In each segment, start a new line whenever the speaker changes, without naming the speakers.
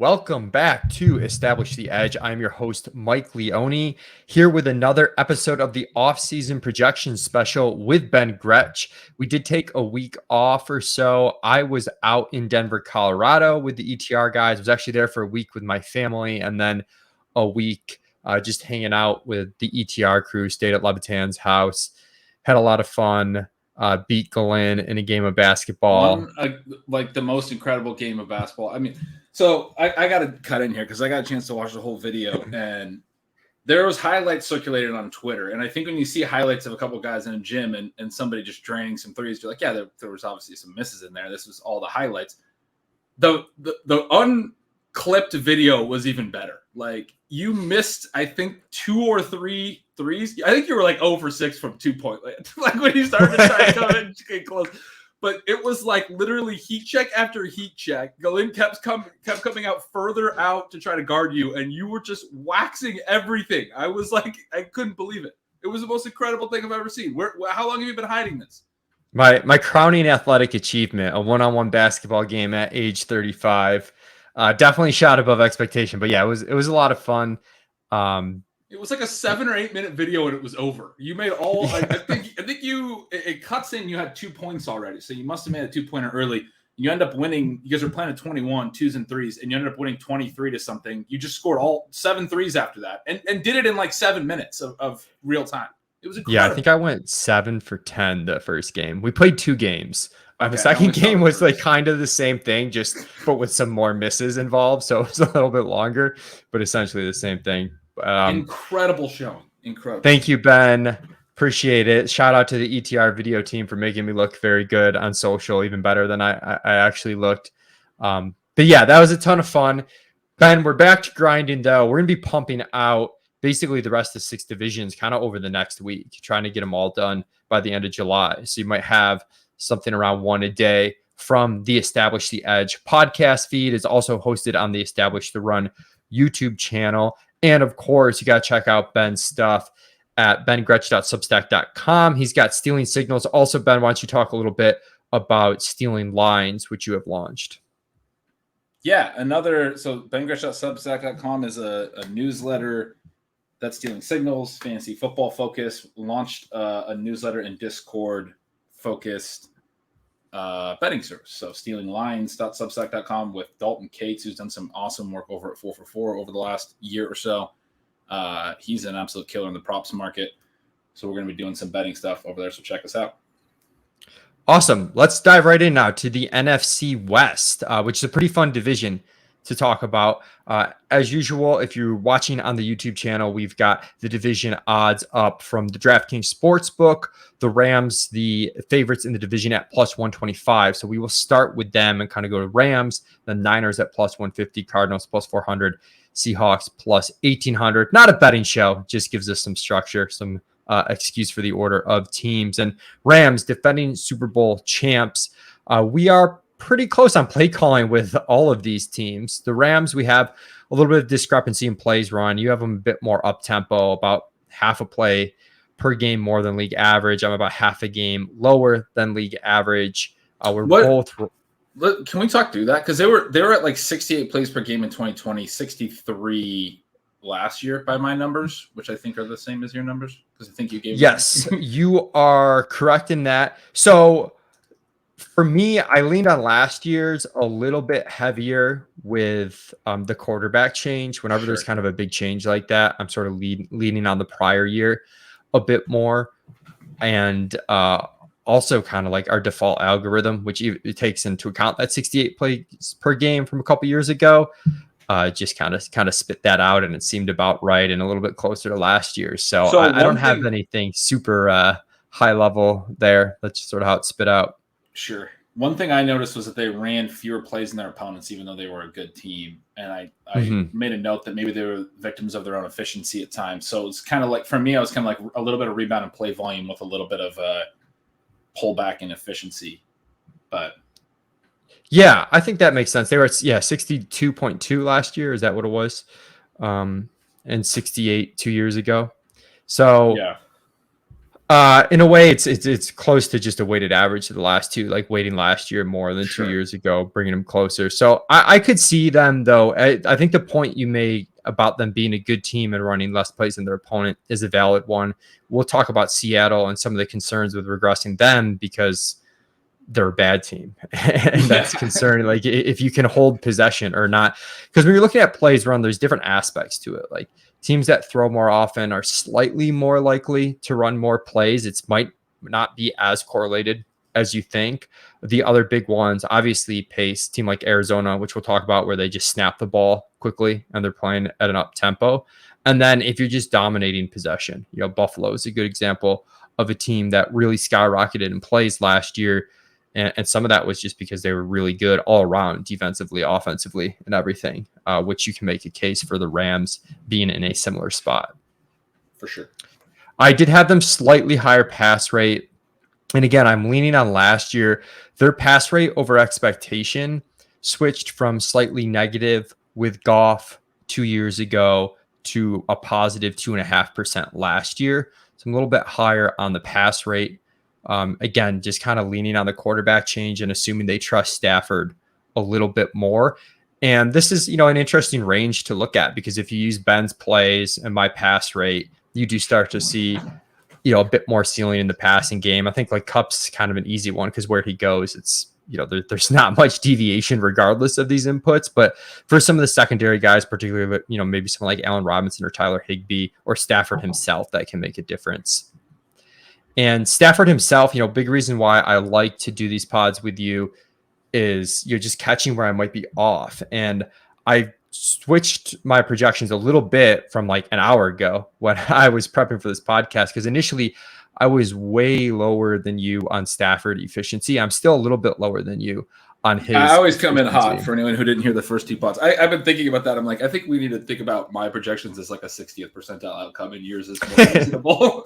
Welcome back to Establish the Edge. I'm your host, Mike Leone, here with another episode of the off-season projection special with Ben Gretch. We did take a week off or so. I was out in Denver, Colorado with the ETR guys. I was actually there for a week with my family and then a week just hanging out with the ETR crew, stayed at Levitan's house, had a lot of fun. Beat Glenn in a game of basketball.
Like the most incredible game of basketball. I mean, so I got to cut in here because I got a chance to watch the whole video, and there was highlights circulated on Twitter. And I think when you see highlights of a couple of guys in a gym and somebody just draining some threes, you're like, yeah, there was obviously some misses in there. This was all the highlights. The unclipped video was even better. Like, you missed, I think, 2 or 3 threes. I think you were like 0 for 6 from 2-point. Like when you started to try to come in and get close. But it was like literally heat check after heat check. Glenn kept coming out further out to try to guard you, and you were just waxing everything. I was like, I couldn't believe it. It was the most incredible thing I've ever seen. How long have you been hiding this?
My crowning athletic achievement, a one-on-one basketball game at age 35. Definitely shot above expectation, but yeah, it was a lot of fun.
It was like a 7 or 8 minute video and it was over. You made all. Yeah. I think it cuts in. You had 2 points already, so you must have made a 2-pointer early. You end up winning. You guys were playing at 21 2s and 3s, and you ended up winning 23 to something. You just scored all 7 threes after that, and did it in like 7 minutes of real time. It was incredible.
Yeah, I think I went 7 for 10 the first game. We played 2 games. The second game was like kind of the same thing, but with some more misses involved. So it was a little bit longer, but essentially the same thing.
Incredible showing. Incredible.
Thank you, Ben. Appreciate it. Shout out to the ETR video team for making me look very good on social, even better than I actually looked. But yeah, that was a ton of fun. Ben, we're back to grinding though. We're going to be pumping out basically the rest of 6 divisions kind of over the next week, trying to get them all done by the end of July. So you might have something around 1 a day from the Establish the Edge podcast feed. Is also hosted on the Establish the Run YouTube channel. And of course, you got to check out Ben's stuff at bengretch.substack.com. He's got Stealing Signals. Also, Ben, why don't you talk a little bit about Stealing Lines, which you have launched?
Yeah, so bengretch.substack.com is a newsletter that's Stealing Signals, fantasy football focus. Launched a newsletter and Discord focused betting service. So stealinglines.substack.com with Dalton Cates, who's done some awesome work over at 4for4 over the last year or so. He's an absolute killer in the props market. So we're going to be doing some betting stuff over there. So check us out.
Awesome. Let's dive right in now to the NFC West, which is a pretty fun division to talk about. As usual, if you're watching on the YouTube channel, we've got the division odds up from the DraftKings Sportsbook. The Rams, the favorites in the division at plus 125. So we will start with them and kind of go to Rams, the Niners at plus 150, Cardinals plus 400, Seahawks plus 1800. Not a betting show, just gives us some structure, some excuse for the order of teams. And Rams, defending Super Bowl champs. We are pretty close on play calling with all of these teams. The Rams, we have a little bit of discrepancy in plays run. You have them a bit more up tempo, about half a play per game more than league average. I'm about half a game lower than league average. Can
we talk through that? Because they were at like 68 plays per game in 2020, 63 last year by my numbers, which I think are the same as your numbers. Because I think you gave
yes, you are correct in that. So for me, I leaned on last year's a little bit heavier with the quarterback change. Whenever there's kind of a big change like that, I'm sort of leaning on the prior year a bit more. And also kind of like our default algorithm, which it takes into account that 68 plays per game from a couple years ago. Just kind of spit that out, and it seemed about right and a little bit closer to last year. So I don't have anything super high level there. That's just sort of how it spit out.
Sure. One thing I noticed was that they ran fewer plays than their opponents, even though they were a good team. And I made a note that maybe they were victims of their own efficiency at times. So it's kind of like, for me, I was kind of like a little bit of rebound and play volume with a little bit of pullback in efficiency. But
yeah, I think that makes sense. They were at 62.2 last year. Is that what it was? And 68 2 years ago. So
yeah.
In a way, it's close to just a weighted average of the last two, like weighting last year more than 2 years ago, bringing them closer. So I could see them, though. I think the point you made about them being a good team and running less plays than their opponent is a valid one. We'll talk about Seattle and some of the concerns with regressing them because they're a bad team. And that's concerning. Like if you can hold possession or not, because when you're looking at plays run, there's different aspects to it. Like teams that throw more often are slightly more likely to run more plays. It might not be as correlated as you think. The other big ones, obviously pace, team like Arizona, which we'll talk about, where they just snap the ball quickly and they're playing at an up tempo. And then if you're just dominating possession, Buffalo is a good example of a team that really skyrocketed in plays last year. And some of that was just because they were really good all around, defensively, offensively, and everything, which you can make a case for the Rams being in a similar spot.
For sure.
I did have them slightly higher pass rate. And again, I'm leaning on last year. Their pass rate over expectation switched from slightly negative with Goff 2 years ago to a positive 2.5% last year. So I'm a little bit higher on the pass rate. Again, just kind of leaning on the quarterback change and assuming they trust Stafford a little bit more. And this is, an interesting range to look at because if you use Ben's plays and my pass rate, you do start to see, a bit more ceiling in the passing game. I think like Kupp's kind of an easy one because where he goes, it's, there's not much deviation regardless of these inputs. But for some of the secondary guys, particularly, maybe someone like Allen Robinson or Tyler Higbee or Stafford himself, that can make a difference. And Stafford himself, big reason why I like to do these pods with you is you're just catching where I might be off. And I switched my projections a little bit from like an hour ago when I was prepping for this podcast, because initially I was way lower than you on Stafford efficiency. I'm still a little bit lower than you on his.
I always come in hot for anyone who didn't hear the first two pods. I've been thinking about that. I'm like, I think we need to think about my projections as like a 60th percentile outcome and yours is more reasonable.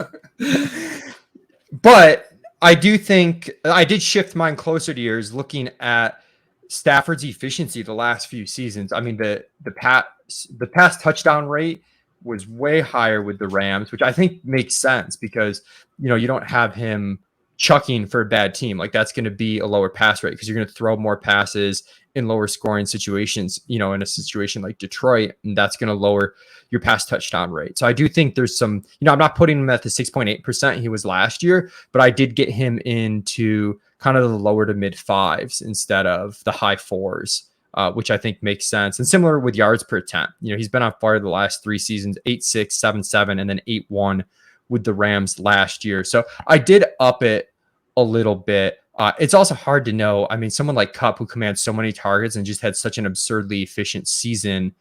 But I do think I did shift mine closer to yours, looking at Stafford's efficiency the last few seasons. I mean, the pass touchdown rate was way higher with the Rams, which I think makes sense because, you don't have him chucking for a bad team. Like that's going to be a lower pass rate because you're going to throw more passes in lower scoring situations, in a situation like Detroit, and that's going to lower your pass touchdown rate. So I do think there's some, I'm not putting him at the 6.8% he was last year, but I did get him into kind of the lower to mid fives instead of the high fours, which I think makes sense. And similar with yards per attempt, he's been on fire the last 3 seasons, 8.6, 7.7, and then 8.1 with the Rams last year. So I did up it a little bit. It's also hard to know. I mean, someone like Kupp, who commands so many targets and just had such an absurdly efficient season,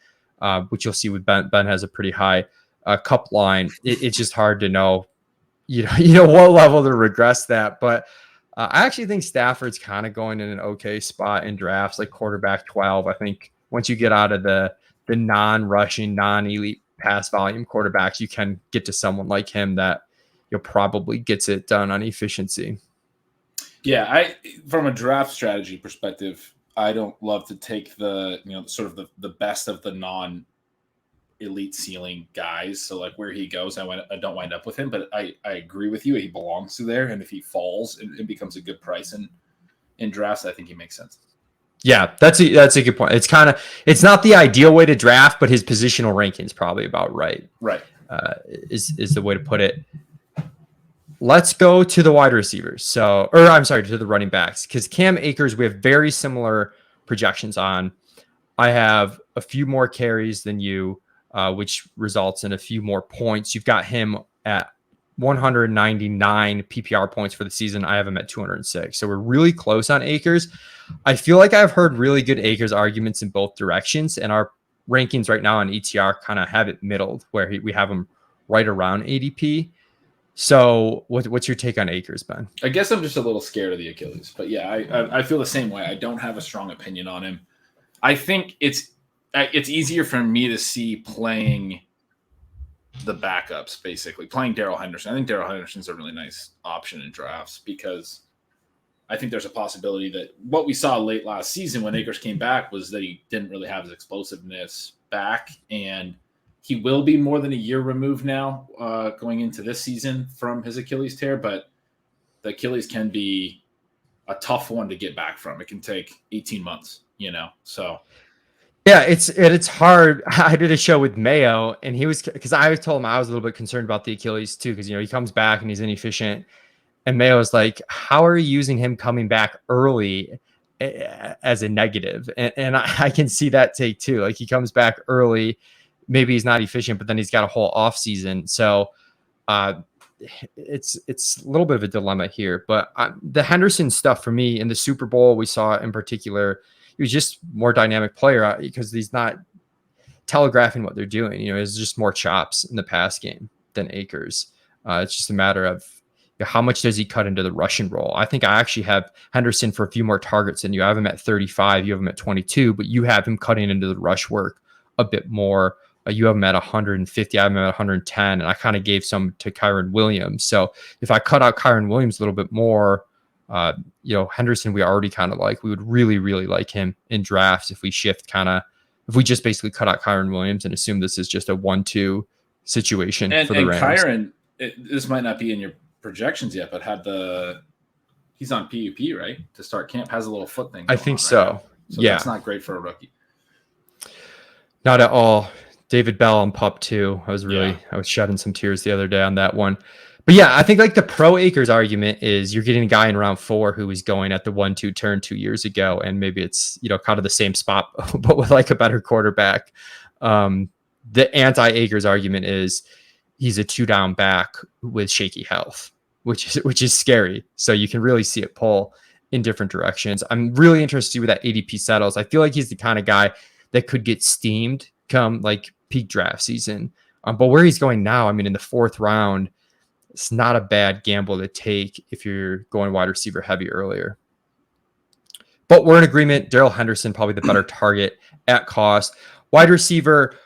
which you'll see with Ben. Ben has a pretty high Kupp line. It's just hard to know, what level to regress that. But I actually think Stafford's kind of going in an okay spot in drafts, like quarterback 12. I think once you get out of the non-rushing, non-elite pass volume quarterbacks, you can get to someone like him that probably gets it done on efficiency.
Yeah, from a draft strategy perspective, I don't love to take the sort of the best of the non-elite ceiling guys. So like where he goes, I don't wind up with him. But I agree with you. He belongs to there, and if he falls and becomes a good price in drafts, I think he makes sense.
Yeah, that's a good point. It's not the ideal way to draft, but his positional ranking is probably about right.
Right.
Is the way to put it. Let's go to the wide receivers. To the running backs, because Cam Akers, we have very similar projections on. I have a few more carries than you, which results in a few more points. You've got him at 199 PPR points for the season. I have him at 206. So we're really close on Akers. I feel like I've heard really good Akers arguments in both directions, and our rankings right now on ETR kind of have it middled, where we have him right around ADP. So what's your take on Akers, Ben?
I guess I'm just a little scared of the Achilles, but yeah, I feel the same way. I don't have a strong opinion on him. I think it's easier for me to see playing the backups, basically playing Darrell Henderson. I think Darrell Henderson's a really nice option in drafts because I think there's a possibility that what we saw late last season when Akers came back was that he didn't really have his explosiveness back, and he will be more than a year removed now going into this season from his Achilles tear, but the Achilles can be a tough one to get back from. It can take 18 months, so.
Yeah, it's hard. I did a show with Mayo, and he was, because I told him I was a little bit concerned about the Achilles too, because he comes back and he's inefficient, and Mayo was like, "How are you using him coming back early as a negative?" And I can see that take too. Like, he comes back early, maybe he's not efficient, but then he's got a whole off season, so it's a little bit of a dilemma here. But the Henderson stuff for me in the Super Bowl, we saw in particular. He was just more dynamic player because he's not telegraphing what they're doing. It's just more chops in the pass game than Akers. It's just a matter of how much does he cut into the rushing role. I think I actually have Henderson for a few more targets than you. I have him at 35. You have him at 22, but you have him cutting into the rush work a bit more. You have him at 150. I have him at 110, and I kind of gave some to Kyren Williams. So if I cut out Kyren Williams a little bit more, Henderson, we already kind of like. We would really, really like him in drafts if we if we just basically cut out Kyren Williams and assume this is just a 1-2 situation for the Rams.
Kyren, this might not be in your projections yet, but he's on PUP, right? To start camp, has a little foot thing.
I think so.
Right, so
yeah.
That's not great for a rookie.
Not at all. David Bell on PUP too. I was shedding some tears the other day on that one. But yeah, I think like the pro Akers argument is you're getting a guy in round 4 who was going at the 1-2 turn 2 years ago, and maybe it's kind of the same spot, but with like a better quarterback. The anti-Akers argument is he's a 2-down back with shaky health, which is scary. So you can really see it pull in different directions. I'm really interested to see where that ADP settles. I feel like he's the kind of guy that could get steamed come like peak draft season. But where he's going now, I mean, in the 4th round, it's not a bad gamble to take if you're going wide receiver heavy earlier. But we're in agreement. Darrell Henderson, probably the better target at cost. Wide receiver,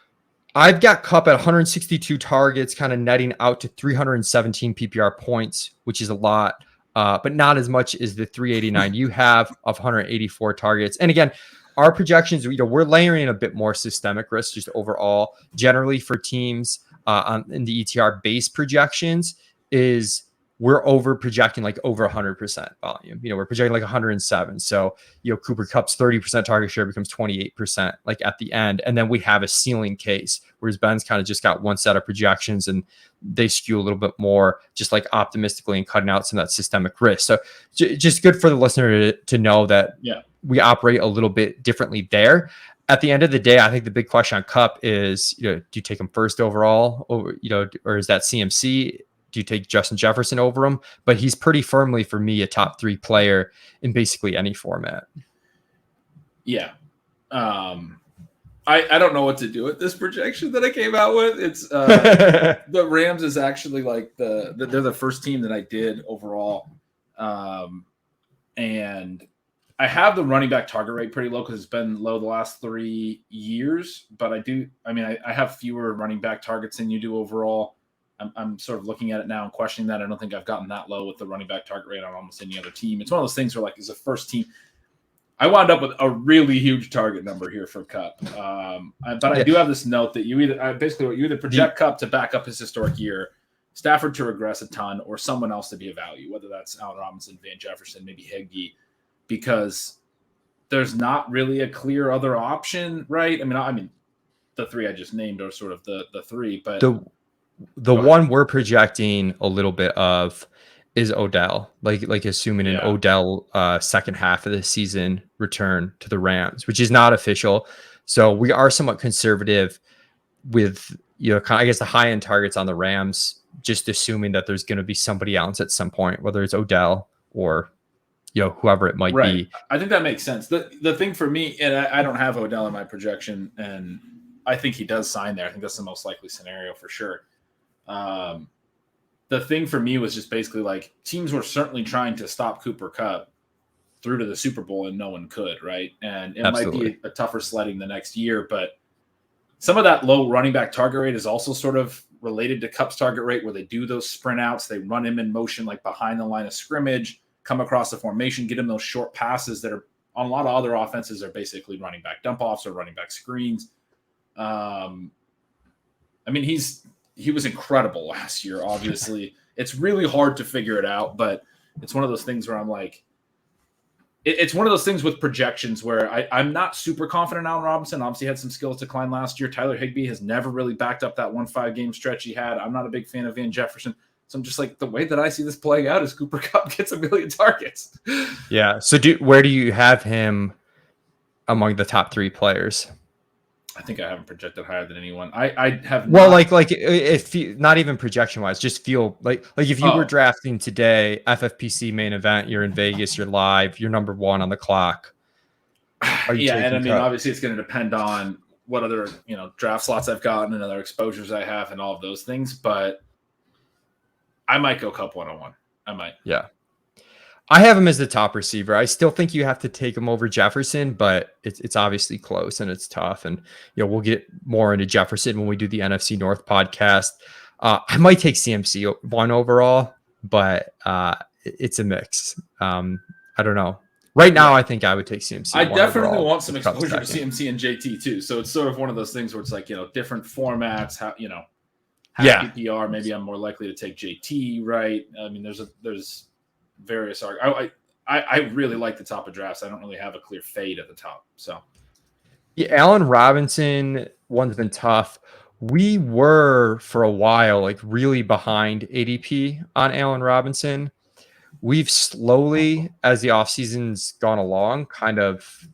I've got Kupp at 162 targets, kind of netting out to 317 PPR points, which is a lot, but not as much as the 389 you have of 184 targets. And again, our projections, we're layering in a bit more systemic risk just overall. Generally for teams in the ETR base projections, is we're over projecting like over 100% volume. We're projecting like 107. So, Cooper Kupp's 30% target share becomes 28% like at the end. And then we have a ceiling case, whereas Ben's kind of just got one set of projections and they skew a little bit more just like optimistically and cutting out some of that systemic risk. So just good for the listener to know that we operate a little bit differently there. At the end of the day, I think the big question on Kupp is, do you take him first overall or is that CMC? Do you take Justin Jefferson over him? But he's pretty firmly for me a top 3 player in basically any format.
Yeah. I don't know what to do with this projection that I came out with. It's the Rams is actually like they're the first team that I did overall. And I have the running back target rate pretty low because it's been low the last 3 years, but I have fewer running back targets than you do overall. I'm sort of looking at it now and questioning that. I don't think I've gotten that low with the running back target rate on almost any other team. It's one of those things where, like, as a first team, I wound up with a really huge target number here for Kupp. But I do have this note that you either project Kupp to back up his historic year, Stafford to regress a ton, or someone else to be a value, whether that's Allen Robinson, Van Jefferson, maybe Higbee, because there's not really a clear other option, right? I mean, the 3 I just named are sort of the 3, but
the one we're projecting a little bit of is Odell, like assuming an Odell second half of the season return to the Rams, which is not official. So we are somewhat conservative with, I guess the high end targets on the Rams, just assuming that there's going to be somebody else at some point, whether it's Odell or, whoever it might be.
I think that makes sense. The thing for me, and I don't have Odell in my projection, and I think he does sign there. I think that's the most likely scenario for sure. The thing for me was just basically like teams were certainly trying to stop Cooper Kupp through to the Super Bowl and no one could, right? And it might be a tougher sledding the next year, but some of that low running back target rate is also sort of related to Kupp's target rate where they do those sprint outs. They run him in motion, like behind the line of scrimmage, come across the formation, get him those short passes that are on a lot of other offenses are basically running back dump offs or running back screens. I mean, he was incredible last year. Obviously, it's really hard to figure it out, but it's one of those things where I'm like, it's one of those things with projections where I'm not super confident Allen Robinson. Obviously had some skills decline last year. Tyler Higbee has never really backed up that 1-5 game stretch he had. I'm not a big fan of Van Jefferson. So I'm just like, the way that I see this playing out is Cooper Kupp gets 1 million targets.
Yeah. So where do you have him among the top 3 players?
I think I haven't projected higher than anyone. I have
well, not, like if not even projection wise, just feel like if you were drafting today, FFPC main event, you're in Vegas, you're live, you're number 1 on the clock.
Yeah, and I mean, obviously, it's going to depend on what other draft slots I've gotten and other exposures I have and all of those things. But I might go Kupp 101. I might.
Yeah. I have him as the top receiver. I still think you have to take him over Jefferson, but it's obviously close and it's tough. And we'll get more into Jefferson when we do the NFC North podcast. I might take CMC 1 overall, but it's a mix. I don't know. Right now, I think I would take CMC.
I definitely want some exposure to CMC and JT too. So it's sort of one of those things where it's like different formats. How PPR. Maybe I'm more likely to take JT. Right. I mean, there's various arguments. I really like the top of drafts. I don't really have a clear fade at the top. So
yeah, Allen Robinson one's been tough. We were for a while like really behind ADP on Allen Robinson. We've slowly, as the offseason's gone along, kind of,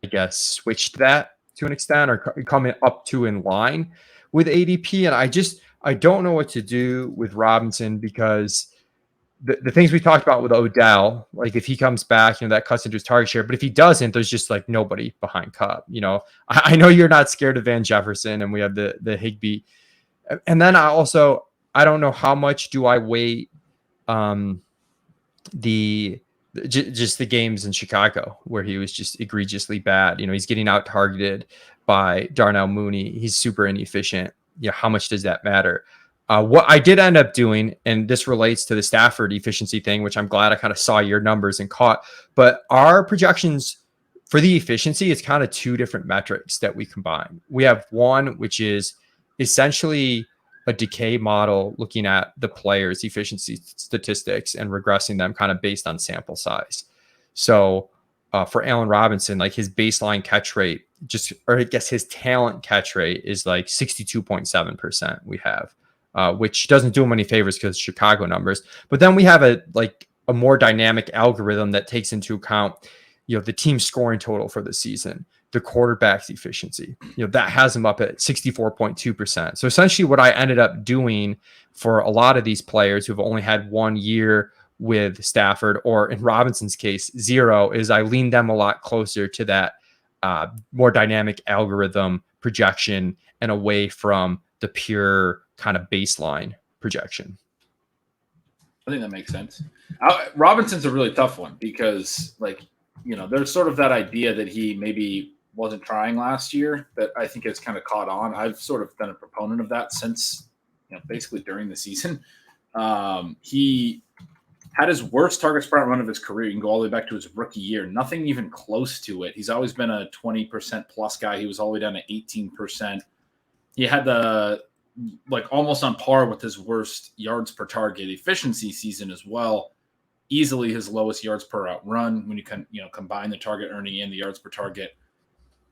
I guess, switched that to an extent or coming up to in line with ADP. And I don't know what to do with Robinson because the things we talked about with Odell, like if he comes back, that cuts into his target share. But if he doesn't, there's just like nobody behind Kupp. I know you're not scared of Van Jefferson, and we have the Higbee. And then I don't know how much do I weight just the games in Chicago where he was just egregiously bad. He's getting out targeted by Darnell Mooney. He's super inefficient. How much does that matter? What I did end up doing, and this relates to the Stafford efficiency thing, which I'm glad I kind of saw your numbers and caught, but our projections for the efficiency is kind of 2 different metrics that we combine. We have one, which is essentially a decay model looking at the players' efficiency statistics and regressing them kind of based on sample size. So for Allen Robinson, like his baseline catch rate, his talent catch rate is like 62.7% we have. Which doesn't do him any favors because Chicago numbers. But then we have a more dynamic algorithm that takes into account, the team scoring total for the season, the quarterback's efficiency. That has him up at 64.2%. So essentially what I ended up doing for a lot of these players who've only had 1 year with Stafford, or in Robinson's case, 0, is I leaned them a lot closer to that more dynamic algorithm projection and away from the pure kind of baseline projection.
I think that makes sense. Robinson's a really tough one because there's sort of that idea that he maybe wasn't trying last year that I think has kind of caught on. I've sort of been a proponent of that since, basically during the season. He had his worst target spread run of his career. You can go all the way back to his rookie year. Nothing even close to it. He's always been a 20% plus guy. He was all the way down to 18%. He had almost on par with his worst yards per target efficiency season as well. Easily his lowest yards per out run when you can, combine the target earning and the yards per target.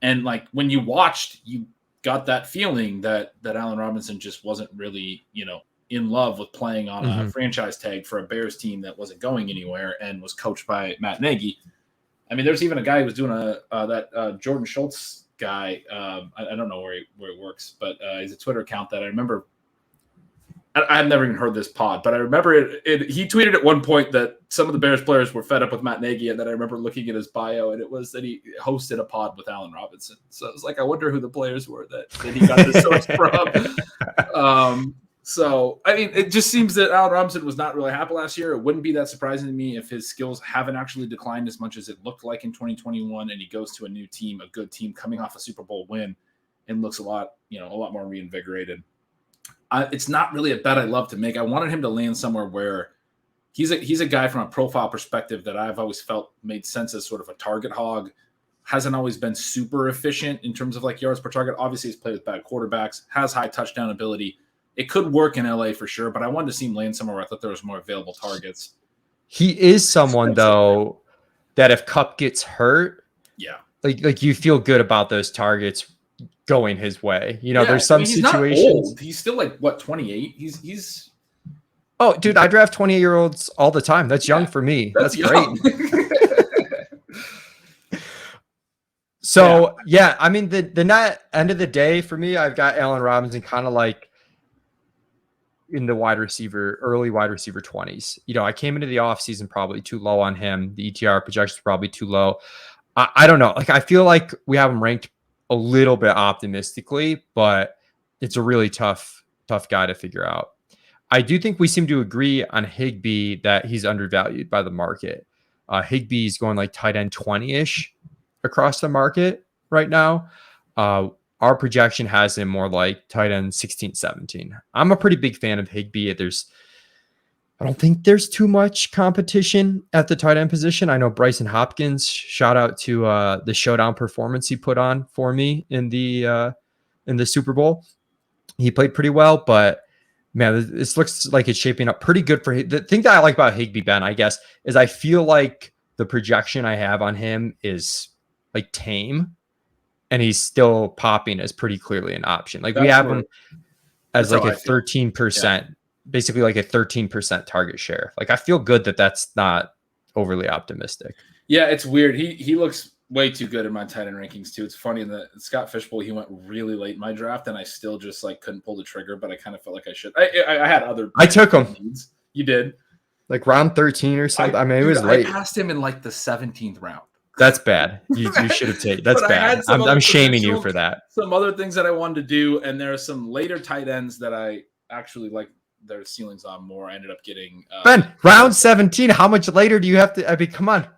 And when you watched, you got that feeling that Allen Robinson just wasn't really, in love with playing on a franchise tag for a Bears team that wasn't going anywhere and was coached by Matt Nagy. I mean, there's even a guy who was doing that Jordan Schultz guy. I don't know where he works, but he's a Twitter account that I remember. I've never even heard this pod, but I remember he tweeted at one point that some of the Bears players were fed up with Matt Nagy, and then I remember looking at his bio, and it was that he hosted a pod with Allen Robinson. So it was like, I wonder who the players were that he got this source from. So, I mean, it just seems that Allen Robinson was not really happy last year. It wouldn't be that surprising to me if his skills haven't actually declined as much as it looked like in 2021, and he goes to a new team, a good team coming off a Super Bowl win, and looks a lot more reinvigorated. It's not really a bet I love to make. I wanted him to land somewhere where he's a guy from a profile perspective that I've always felt made sense as sort of a target hog, hasn't always been super efficient in terms of like yards per target. Obviously, he's played with bad quarterbacks, has high touchdown ability. It could work in LA for sure, but I wanted to see him land somewhere where I thought there was more available targets.
He is someone though that if Kupp gets hurt, like you feel good about those targets going his way. You know, there's some situations.
Not old. He's still like what, 28? He's
Oh, dude, I draft 28-year-olds all the time. That's young for me. That's great. So yeah, I mean the net end of the day for me, I've got Allen Robinson kind of like in the early wide receiver 20s. You know, I came into the offseason probably too low on him. The ETR projections probably too low. I don't know. Like I feel like we have him ranked a little bit optimistically, but it's a really tough guy to figure out. I do think we seem to agree on Higbee that he's undervalued by the market. Higbee is going like tight end 20-ish across the market right now. Our projection has him more like tight end 16, 17. I'm a pretty big fan of Higbee. I don't think there's too much competition at the tight end position. I know Bryson Hopkins, shout out to the showdown performance he put on for me in the Super Bowl. He played pretty well, but man, this looks like it's shaping up pretty good for him. The thing that I like about Higbee, Ben, I guess, is I feel like the projection I have on him is like tame, and he's still popping as pretty clearly an option. Like we have him as like a 13%, basically like a 13% target share. Like I feel good that that's not overly optimistic.
Yeah, it's weird. He looks way too good in my tight end rankings too. It's funny that Scott Fishbowl, he went really late in my draft, and I still just like couldn't pull the trigger, but I kind of felt like I should. I had other.
I took him.
Needs. You did,
like round 13 or something. I mean, it was late.
I passed him in like the 17th round.
That's bad. You should have taken. That's bad. I'm shaming you for that.
Some other things that I wanted to do, and there are some later tight ends that I actually like their ceilings on more. I ended up getting
Ben, round 17. How much later do you have to? I mean, come on.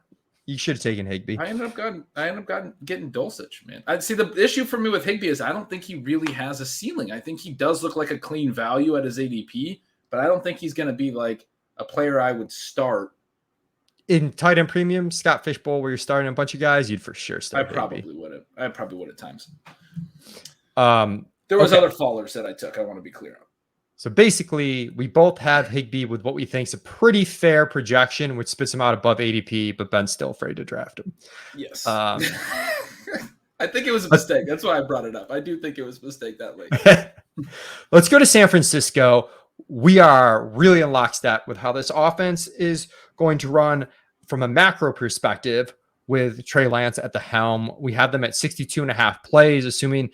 You should have taken Higbee.
I ended up getting Dulcich, man. I'd see the issue for me with Higbee is I don't think he really has a ceiling. I think he does look like a clean value at his ADP, but I don't think he's going to be like a player I would start.
In tight end premium, Scott Fishbowl, where you're starting a bunch of guys, you'd for sure start.
I probably would at times. There was other fallers that I took. I want to be clear on.
So basically, we both have Higbee with what we think is a pretty fair projection, which spits him out above ADP, but Ben's still afraid to draft him.
Yes. I think it was a mistake. That's why I brought it up. I do think it was a mistake that late.
Let's go to San Francisco. We are really in lockstep with how this offense is going to run from a macro perspective with Trey Lance at the helm. We have them at 62.5 plays, assuming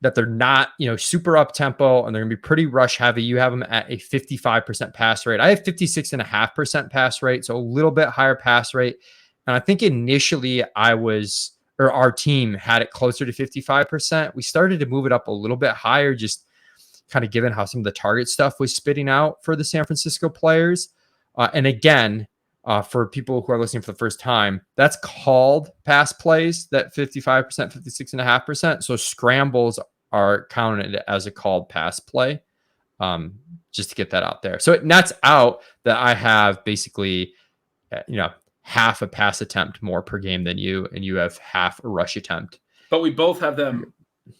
that they're not, super up tempo and they're going to be pretty rush heavy. You have them at a 55% pass rate. I have 56.5% pass rate, so a little bit higher pass rate. And I think initially our team had it closer to 55%. We started to move it up a little bit higher, just kind of given how some of the target stuff was spitting out for the San Francisco players. And again, for people who are listening for the first time, that's called pass plays, that 55%, 56.5%. So scrambles are counted as a called pass play, just to get that out there. So it nets out that I have basically, half a pass attempt more per game than you, and you have half a rush attempt.
But we both have them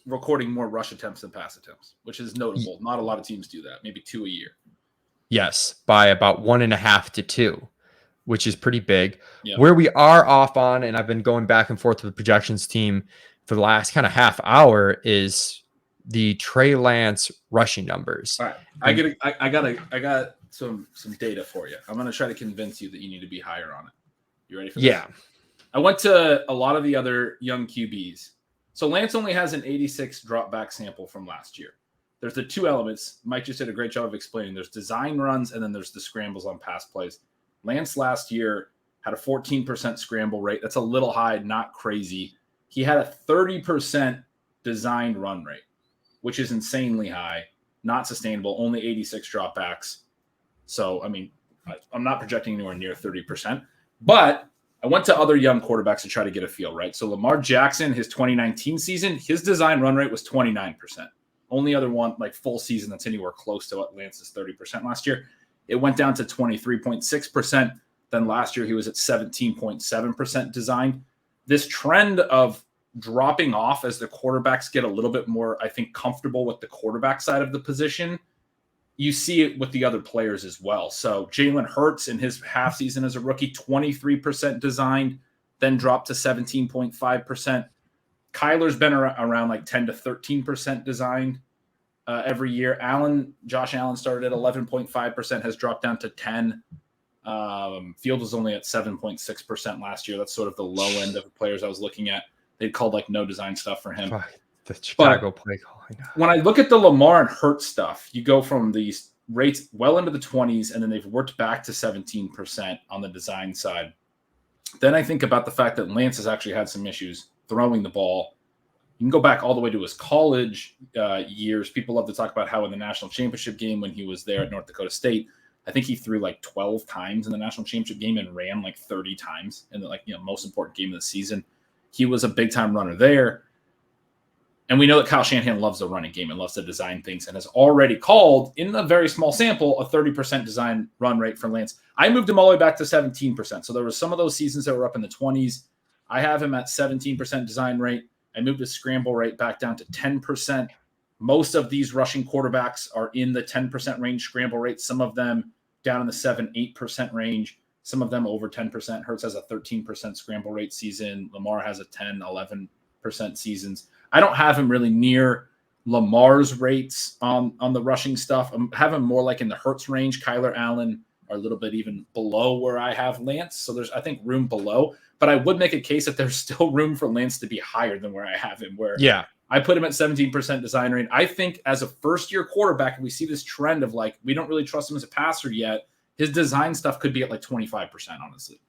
recording more rush attempts than pass attempts, which is notable. Not a lot of teams do that, maybe 2 a year.
Yes, by about 1.5 to 2. Which is pretty big.
Yeah.
Where we are off on, and I've been going back and forth with the projections team for the last kind of half hour, is the Trey Lance rushing numbers.
All right, I got some data for you. I'm going to try to convince you that you need to be higher on it. You ready for this?
Yeah.
I went to a lot of the other young QBs. So Lance only has an 86 drop back sample from last year. There's the two elements. Mike just did a great job of explaining. There's design runs, and then there's the scrambles on pass plays. Lance last year had a 14% scramble rate. That's a little high, not crazy. He had a 30% designed run rate, which is insanely high, not sustainable, only 86 dropbacks. So, I mean, I'm not projecting anywhere near 30%. But I went to other young quarterbacks to try to get a feel, right? So Lamar Jackson, his 2019 season, his design run rate was 29%. Only other one, like full season, that's anywhere close to what Lance's 30% last year. It went down to 23.6%. Then last year he was at 17.7% designed. this trend of dropping off as the quarterbacks get a little bit more, I think, comfortable with the quarterback side of the position. You see it with the other players as well. So Jalen Hurts in his half season as a rookie, 23% designed, then dropped to 17.5%. Kyler's been around like 10 to 13% designed every year. Josh Allen started at 11.5%, has dropped down to 10. Field was only at 7.6% last year. That's sort of the low end of the players I was looking at. They'd called like no design stuff for him.
The Chicago play calling.
When I look at the Lamar and Hurts stuff, you go from these rates well into the 20s, and then they've worked back to 17% on the design side. Then I think about the fact that Lance has actually had some issues throwing the ball. You can go back all the way to his college years. People love to talk about how in the national championship game when he was there at North Dakota State, I think he threw like 12 times in the national championship game and ran like 30 times in the most important game of the season. He was a big time runner there. And we know that Kyle Shanahan loves the running game and loves to design things and has already called, in a very small sample, a 30% design run rate for Lance. I moved him all the way back to 17%. So there were some of those seasons that were up in the 20s. I have him at 17% design rate. I moved his scramble rate back down to 10%. Most of these rushing quarterbacks are in the 10% range scramble rate. Some of them down in the 7-8% range. Some of them over 10%. Hurts has a 13% scramble rate season. Lamar has a 10-11% seasons. I don't have him really near Lamar's rates on the rushing stuff. I have him more like in the Hurts range. Kyler, Allen are a little bit even below where I have Lance. So there's, I think, room below. But I would make a case that there's still room for Lance to be higher than where I have him, where I put him at 17% design rate. I think as a first-year quarterback, we see this trend of like, we don't really trust him as a passer yet. His design stuff could be at like 25%, honestly.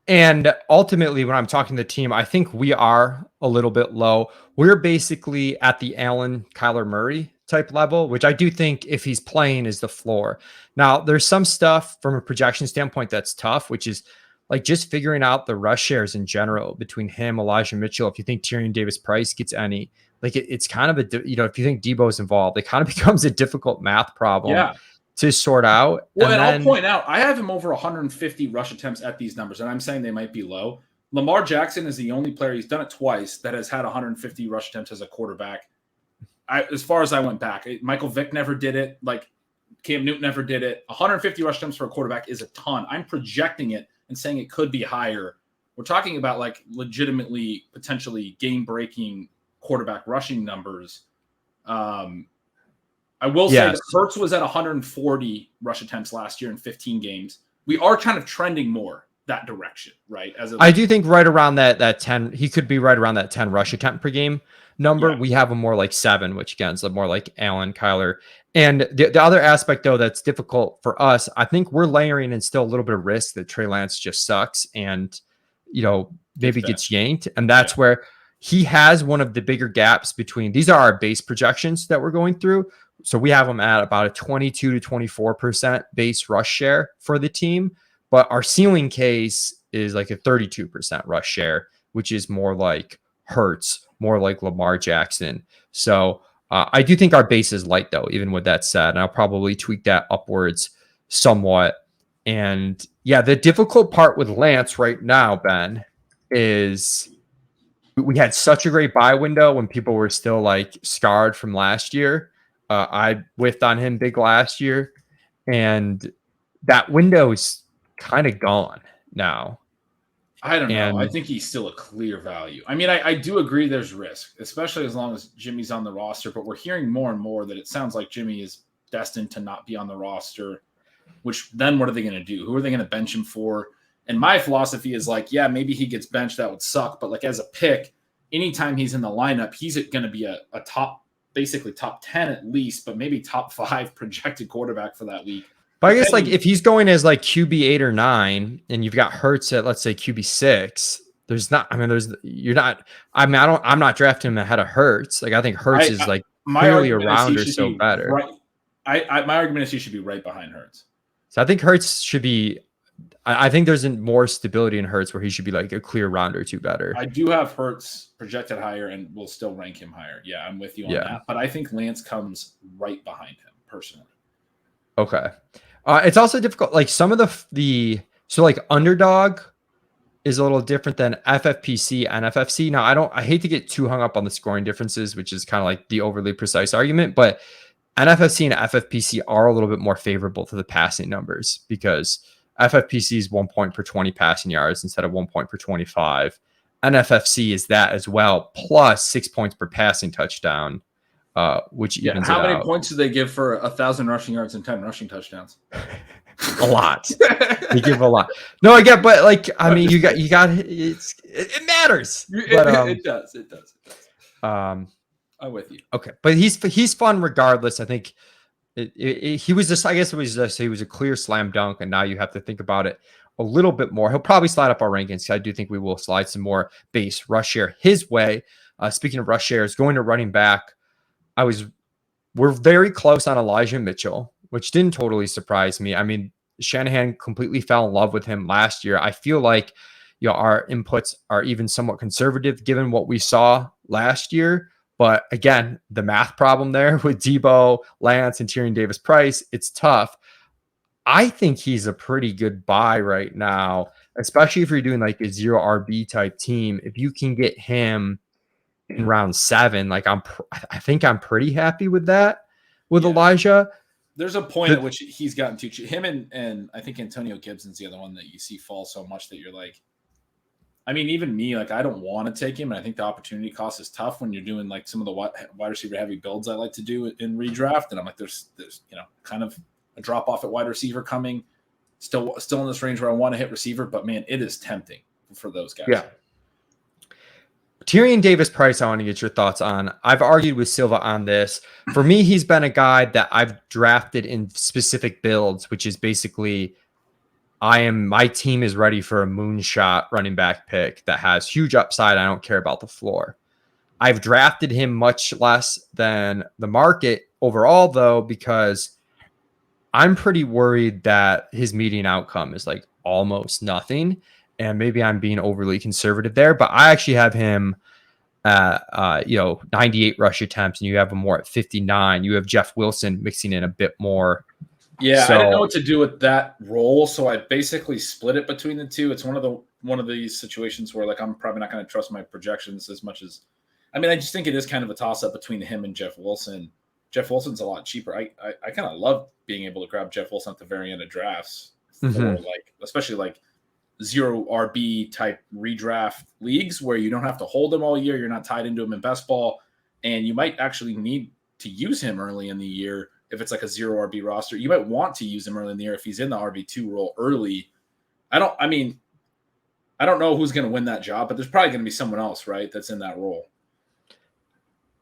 And ultimately, when I'm talking to the team, I think we are a little bit low. We're basically at the Allen, Kyler Murray type level, which I do think if he's playing is the floor. Now, there's some stuff from a projection standpoint that's tough, which is like just figuring out the rush shares in general between him, Elijah Mitchell. If you think Tyrion Davis-Price gets any, like it's kind of a, if you think Debo's involved, it kind of becomes a difficult math problem to sort out.
Well, and I'll point out, I have him over 150 rush attempts at these numbers, and I'm saying they might be low. Lamar Jackson is the only player, he's done it twice, that has had 150 rush attempts as a quarterback. As far as I went back, Michael Vick never did it. Like Cam Newton never did it. 150 rush attempts for a quarterback is a ton. I'm projecting it and saying it could be higher. We're talking about like legitimately, potentially game-breaking quarterback rushing numbers. I will say that Hurts was at 140 rush attempts last year in 15 games. We are kind of trending more that direction, right? I
do think right around that 10, he could be right around that 10 rush attempt per game number. Yeah. We have him more like 7, which again is more like Allen, Kyler. And the other aspect, though, that's difficult for us, I think we're layering in still a little bit of risk that Trey Lance just sucks and, maybe gets yanked. And that's where he has one of the bigger gaps between, these are our base projections that we're going through. So we have him at about a 22 to 24% base rush share for the team. But our ceiling case is like a 32% rush share, which is more like Hurts, more like Lamar Jackson. So I do think our base is light, though, even with that said. And I'll probably tweak that upwards somewhat. And yeah, the difficult part with Lance right now, Ben, is we had such a great buy window when people were still like scarred from last year. I whiffed on him big last year, and that window is kind of gone now.
I don't know. I think he's still a clear value. I mean, I do agree there's risk, especially as long as Jimmy's on the roster, but we're hearing more and more that it sounds like Jimmy is destined to not be on the roster, which then what are they going to do? Who are they going to bench him for? And my philosophy is like, yeah, maybe he gets benched. That would suck. But like as a pick, anytime he's in the lineup, he's going to be a basically top 10 at least, but maybe top 5 projected quarterback for that week.
But I guess like if he's going as like QB 8 or 9 and you've got Hurts at, let's say, QB 6, I'm not drafting him ahead of Hurts. Like I think Hurts is like clearly a round or so better.
Right. My argument is he should be right behind Hurts.
So I think Hurts should be, I think there's more stability in Hurts where he should be like a clear round or 2 better.
I do have Hurts projected higher and will still rank him higher. Yeah, I'm with you on that. But I think Lance comes right behind him personally.
Okay. It's also difficult. Like some of the so like underdog, is a little different than FFPC and FFC. Now, I hate to get too hung up on the scoring differences, which is kind of like the overly precise argument, but NFFC and FFPC are a little bit more favorable to the passing numbers because FFPC is 1 point per 20 passing yards instead of 1 point per 25. NFFC is that as well, plus 6 points per passing touchdown, which evens
how
it
many
out.
points do they give for 1,000 rushing yards and 10 rushing touchdowns?
A lot. They give a lot. No, I get, but like, I mean, you got it matters. But,
it does. I'm with you.
Okay, but he's fun regardless. I think he was just, I guess it was just, he was a clear slam dunk, and now you have to think about it a little bit more. He'll probably slide up our rankings. I do think we will slide some more base rush share his way. Speaking of rush shares, going to running back, we're very close on Elijah Mitchell, which didn't totally surprise me. I mean, Shanahan completely fell in love with him last year. I feel like, you know, our inputs are even somewhat conservative given what we saw last year. But again, the math problem there with Debo, Lance, and Tyrion Davis-Price, it's tough. I think he's a pretty good buy right now, especially if you're doing like a 0 RB type team. If you can get him in round 7, like I think I'm pretty happy with that with Elijah.
There's a point at which he's gotten too cheap. Him and I think Antonio Gibson's the other one that you see fall so much that you're like, I mean, even me, like I don't want to take him, and I think the opportunity cost is tough when you're doing like some of the wide receiver heavy builds I like to do in redraft, and I'm like, there's you know kind of a drop off at wide receiver coming, still in this range where I want to hit receiver, but man, it is tempting for those guys.
Yeah. Tyrion Davis-Price, I want to get your thoughts on. I've argued with Silva on this. For me, he's been a guy that I've drafted in specific builds, which is basically my team is ready for a moonshot running back pick that has huge upside. I don't care about the floor. I've drafted him much less than the market overall, though, because I'm pretty worried that his median outcome is like almost nothing. And maybe I'm being overly conservative there, but I actually have him at 98 rush attempts, and you have him more at 59. You have Jeff Wilson mixing in a bit more.
Yeah, I didn't know what to do with that role, so I basically split it between the two. It's one of these situations where like I'm probably not going to trust my projections as much as, I mean, I just think it is kind of a toss up between him and Jeff Wilson. Jeff Wilson's a lot cheaper. I kind of love being able to grab Jeff Wilson at the very end of drafts, for like especially like 0 RB type redraft leagues where you don't have to hold him all year. You're not tied into him in best ball, and you might actually need to use him early in the year. If it's like a 0 RB roster, you might want to use him early in the year if he's in the RB2 role early. I don't know who's going to win that job, but there's probably going to be someone else, right, that's in that role.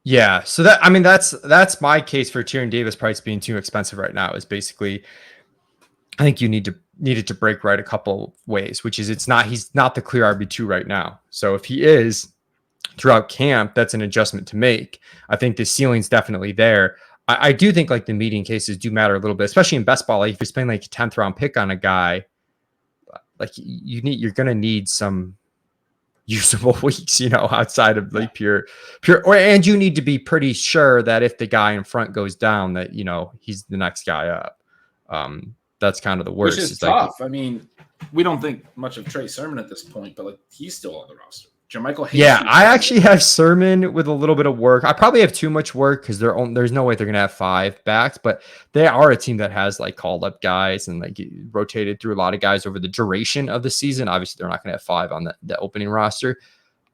Yeah. So that's my case for Tyrion Davis-Price being too expensive right now is basically, I think you needed to break right a couple ways, which is he's not the clear RB2 right now. So if he is throughout camp, that's an adjustment to make. I think the ceiling's definitely there. I do think like the median cases do matter a little bit, especially in best ball. Like if you're spending like a 10th round pick on a guy, like you're going to need some usable weeks, outside of like pure, and you need to be pretty sure that if the guy in front goes down that, he's the next guy up. That's kind of the worst.
Which is tough. I mean, we don't think much of Trey Sermon at this point, but like he's still on the roster. Jermichael Hasty.
Yeah, I actually have Sermon with a little bit of work. I probably have too much work because there's no way they're going to have 5 backs, but they are a team that has like called up guys and like rotated through a lot of guys over the duration of the season. Obviously, they're not going to have 5 on the opening roster.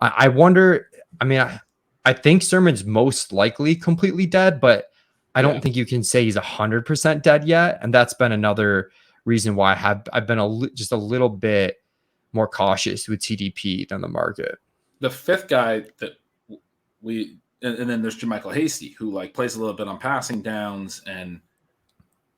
I wonder, I think Sermon's most likely completely dead, but I don't think you can say he's 100% dead yet. And that's been another reason why I've been just a little bit more cautious with TDP than the market.
The 5th guy that and then there's Jermichael Hasty, who like plays a little bit on passing downs. And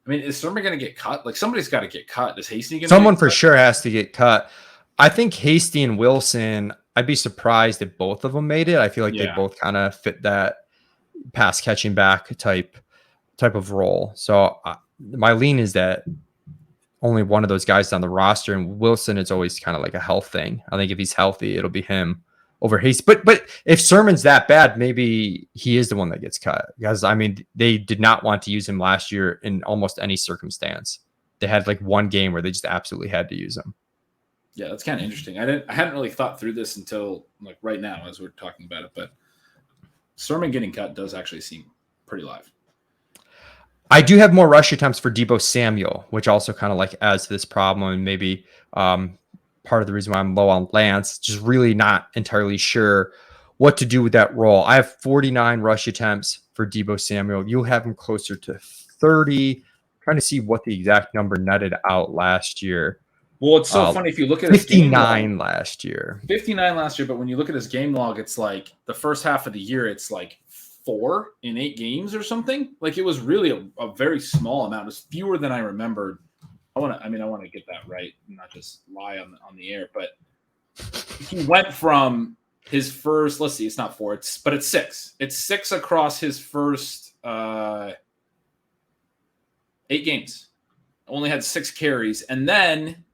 I mean, is Sermon going to get cut? Like somebody's got to get cut. Is Hasty going to
Someone for sure has to get cut. I think Hasty and Wilson, I'd be surprised if both of them made it. I feel like they both kind of fit that pass catching back type of role. So my lean is that only one of those guys on the roster, and Wilson is always kind of like a health thing. I think if he's healthy, it'll be him over Hasty. But if Sermon's that bad, maybe he is the one that gets cut, because they did not want to use him last year in almost any circumstance. They had like one game where they just absolutely had to use him.
Yeah, that's kind of interesting. I hadn't really thought through this until like right now as we're talking about it, but Sermon getting cut does actually seem pretty live.
I do have more rush attempts for Deebo Samuel, which also kind of like adds to this problem, and maybe part of the reason why I'm low on Lance. Just really not entirely sure what to do with that role. I have 49 rush attempts for Deebo Samuel. You'll have him closer to 30. Trying to see what the exact number netted out last year.
Well, it's so funny if you look at his
59 last year.
59 last year, but when you look at his game log, it's like the first half of the year, it's like 4 in 8 games or something. Like it was really a very small amount. It was fewer than I remembered. I want to get that right and not just lie on the air, but he went from his first, let's see, it's not 4, but it's 6. It's 6 across his first 8 games. Only had 6 carries. And then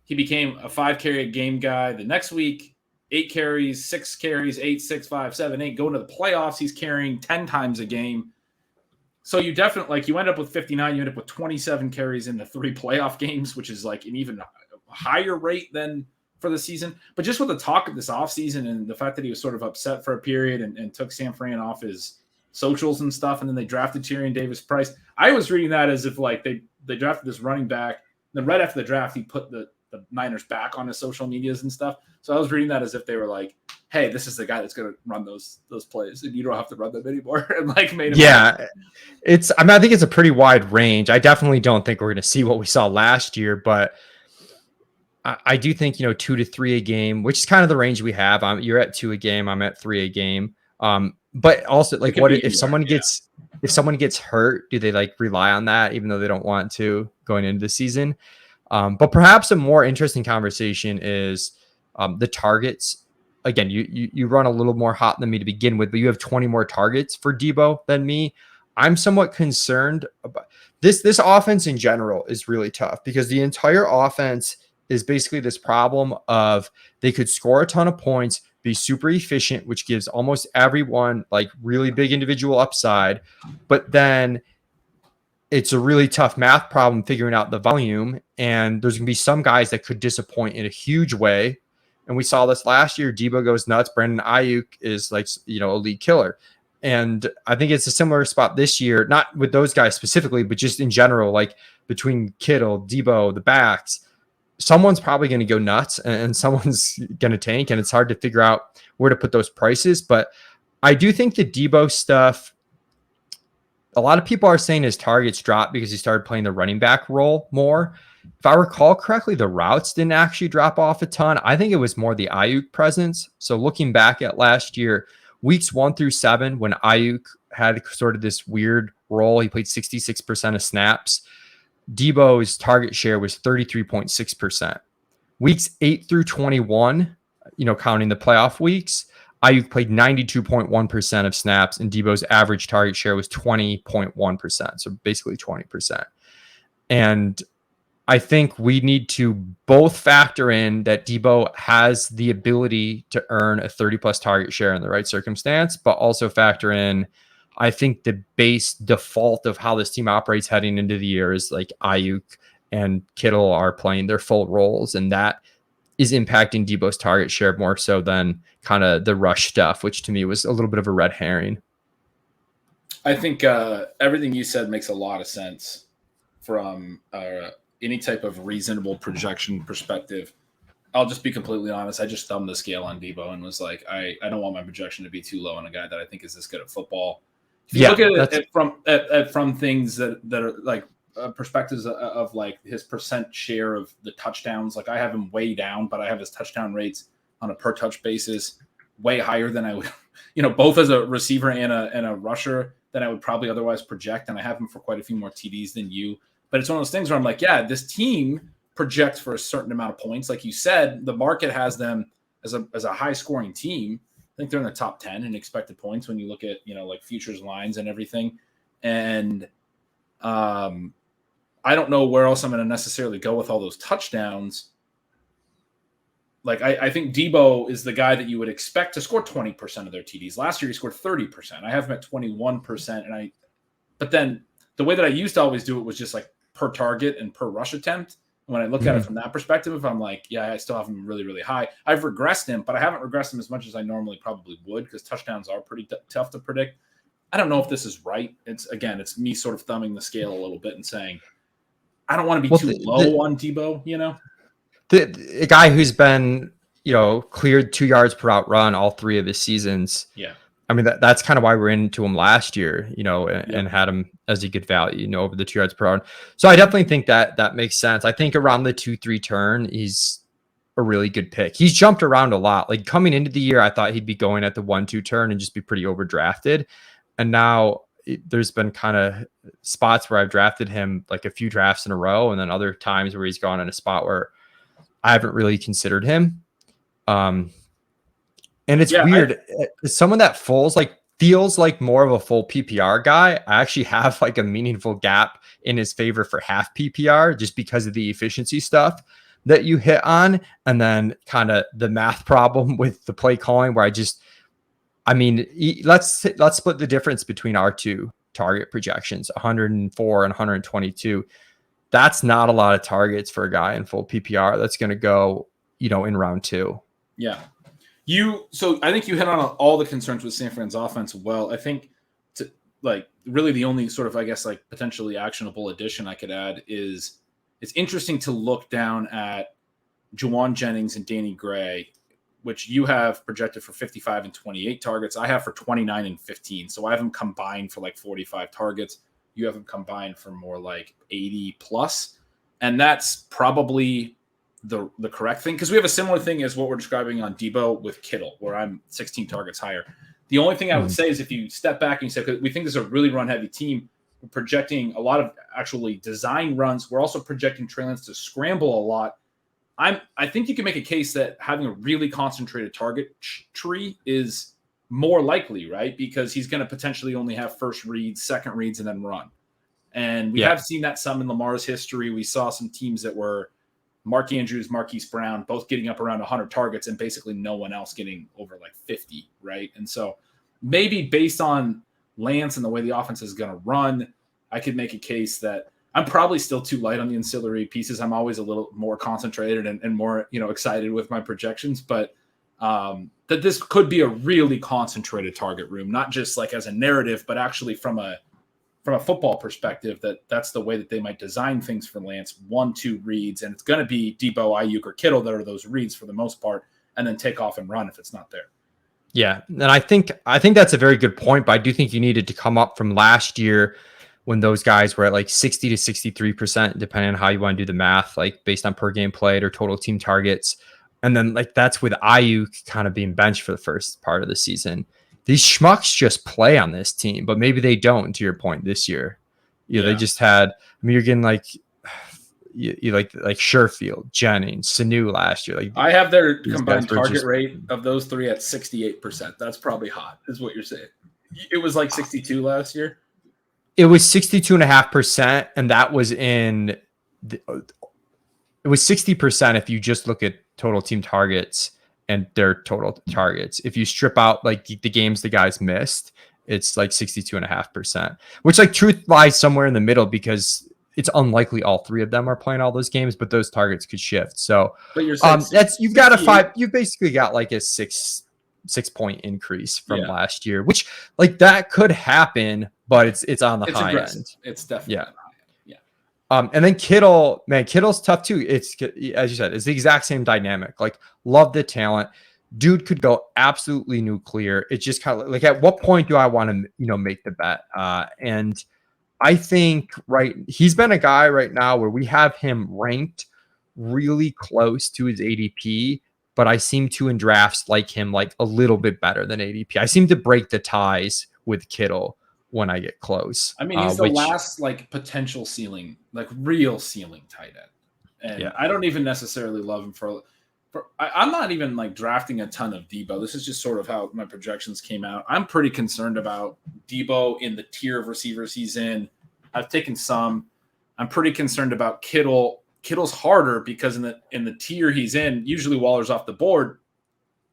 he became a 5 carry a game guy. The next week, 8 carries, 6 carries, 8, 6, 5, 7, 8. Going to the playoffs, he's carrying 10 times a game. So you definitely, like, you end up with 59. You end up with 27 carries in the 3 playoff games, which is like an even higher rate than for the season. But just with the talk of this offseason and the fact that he was sort of upset for a period and took San Fran off his socials and stuff, and then they drafted Tyrion Davis-Price. I was reading that as if like they drafted this running back. Then right after the draft, he put the Niners back on his social medias and stuff. So I was reading that as if they were like, hey, this is the guy that's going to run those plays and you don't have to run them anymore. And like made him
I think it's a pretty wide range. I definitely don't think we're going to see what we saw last year, but I do think, 2 to 3 a game, which is kind of the range we have. You're at 2 a game. I'm at 3 a game. But also like what if someone gets hurt, do they like rely on that even though they don't want to going into the season? But perhaps a more interesting conversation is the targets. Again, you run a little more hot than me to begin with, but you have 20 more targets for Deebo than me. I'm somewhat concerned about this offense in general is really tough because the entire offense is basically this problem of they could score a ton of points, be super efficient, which gives almost everyone like really big individual upside, but then it's a really tough math problem figuring out the volume. And there's going to be some guys that could disappoint in a huge way. And we saw this last year. Deebo goes nuts. Brandon Ayuk is like, a league killer. And I think it's a similar spot this year, not with those guys specifically, but just in general, like between Kittle, Deebo, the backs, someone's probably going to go nuts and someone's going to tank. And it's hard to figure out where to put those prices. But I do think the Deebo stuff, a lot of people are saying his targets dropped because he started playing the running back role more. If I recall correctly, the routes didn't actually drop off a ton. I think it was more the Ayuk presence. So looking back at last year, weeks 1 through 7, when Ayuk had sort of this weird role, he played 66% of snaps. Deebo's target share was 33.6%. Weeks 8 through 21, counting the playoff weeks, Ayuk played 92.1% of snaps, and Deebo's average target share was 20.1%. So basically 20%. And I think we need to both factor in that Deebo has the ability to earn a 30-plus target share in the right circumstance, but also factor in, I think, the base default of how this team operates heading into the year is like Ayuk and Kittle are playing their full roles, and that is impacting Deebo's target share more so than kind of the rush stuff, which to me was a little bit of a red herring.
I think everything you said makes a lot of sense from any type of reasonable projection perspective. I'll just be completely honest. I just thumbed the scale on Deebo and was like, I don't want my projection to be too low on a guy that I think is this good at football. If you look at it from things that are like perspectives of like his percent share of the touchdowns, like I have him way down, but I have his touchdown rates on a per touch basis way higher than I would, both as a receiver and a rusher than I would probably otherwise project. And I have him for quite a few more TDs than you. But it's one of those things where I'm like, yeah, this team projects for a certain amount of points. Like you said, the market has them as a high scoring team. I think they're in the top 10 in expected points when you look at, like futures lines and everything. And I don't know where else I'm going to necessarily go with all those touchdowns. Like I think Deebo is the guy that you would expect to score 20% of their TDs. Last year he scored 30%. I have him at 21%. But then the way that I used to always do it was just like per target and per rush attempt. When I look at it from that perspective, I'm like, yeah, I still have him really, really high. I've regressed him, but I haven't regressed him as much as I normally probably would because touchdowns are pretty tough to predict. I don't know if this is right. It's me sort of thumbing the scale a little bit and saying, I don't want to be too low on Debo, you know?
The guy who's been, cleared 2 yards per out run all 3 of his seasons.
Yeah.
I mean, that's kind of why we're into him last year, and had him as a good value, over the 2 yards per hour. So I definitely think that makes sense. I think around the 2-3 turn, he's a really good pick. He's jumped around a lot. Like coming into the year, I thought he'd be going at the 1-2 turn and just be pretty overdrafted. And now there's been kind of spots where I've drafted him like a few drafts in a row, and then other times where he's gone in a spot where I haven't really considered him. And it's weird. Someone that feels like more of a full PPR guy. I actually have like a meaningful gap in his favor for half PPR just because of the efficiency stuff that you hit on. And then kind of the math problem with the play calling where let's split the difference between our 2 target projections, 104 and 122. That's not a lot of targets for a guy in full PPR that's going to go, in round 2.
Yeah. So I think you hit on all the concerns with San Fran's offense well. I think really the only sort of, I guess, like potentially actionable addition I could add is it's interesting to look down at Juwan, Jennings, and Danny Gray, which you have projected for 55 and 28 targets. I have for 29 and 15. So I have them combined for like 45 targets. You have them combined for more like 80 plus. And that's probably the correct thing, because we have a similar thing as what we're describing on Debo with Kittle, where I'm 16 targets higher. The only thing I would say is if you step back and you say, we think this is a really run-heavy team, we're projecting a lot of actually design runs. We're also projecting Trey Lance to scramble a lot. I think you can make a case that having a really concentrated target tree is more likely, right? Because he's going to potentially only have first reads, second reads, and then run. And we have seen that some in Lamar's history. We saw some teams that were Mark Andrews, Marquis Brown, both getting up around 100 targets and basically no one else getting over like 50, right? And so maybe based on Lance and the way the offense is going to run, I could make a case that I'm probably still too light on the ancillary pieces. I'm always a little more concentrated and more, excited with my projections, but that this could be a really concentrated target room, not just like as a narrative, but actually from a football perspective, that's the way that they might design things for Lance. 1-2 reads, and it's going to be Debo, Ayuk, or Kittle that are those reads for the most part, and then take off and run if it's not there.
Yeah, and I think that's a very good point, but I do think you needed to come up from last year when those guys were at like 60 to 63%, depending on how you want to do the math, like based on per game played or total team targets. And then like that's with Ayuk kind of being benched for the first part of the season. These schmucks just play on this team, but maybe they don't, to your point, this year. They just had, you're getting like, you like Sherfield, Jennings, Sanu last year. Like
I have their combined target rate of those 3 at 68%. That's probably hot, is what you're saying. It was like 62 last year.
It was 62.5%, and that was it was 60% if you just look at total team targets and their total targets. If you strip out like the games the guys missed, it's like 62.5%, which like truth lies somewhere in the middle because it's unlikely all 3 of them are playing all those games, but those targets could shift. So
but you're saying
you've basically got like a 6 point increase from last year, which like that could happen, but it's on the high end.
It's definitely on the high end.
And then Kittle's tough too. It's, as you said, it's the exact same dynamic. Like, love the talent. Dude could go absolutely nuclear. It's just kind of like, at what point do I want to, make the bet? And I think, he's been a guy right now where we have him ranked really close to his ADP, but I seem to in drafts like him like a little bit better than ADP. I seem to break the ties with Kittle when I get close.
I mean, he's the last like potential ceiling, like real ceiling tight end. And I don't even necessarily love him for I'm not even like drafting a ton of Debo. This is just sort of how my projections came out. I'm pretty concerned about Debo in the tier of receivers he's in. I've taken some. I'm pretty concerned about Kittle. Kittle's harder because in the tier he's in, usually Waller's off the board.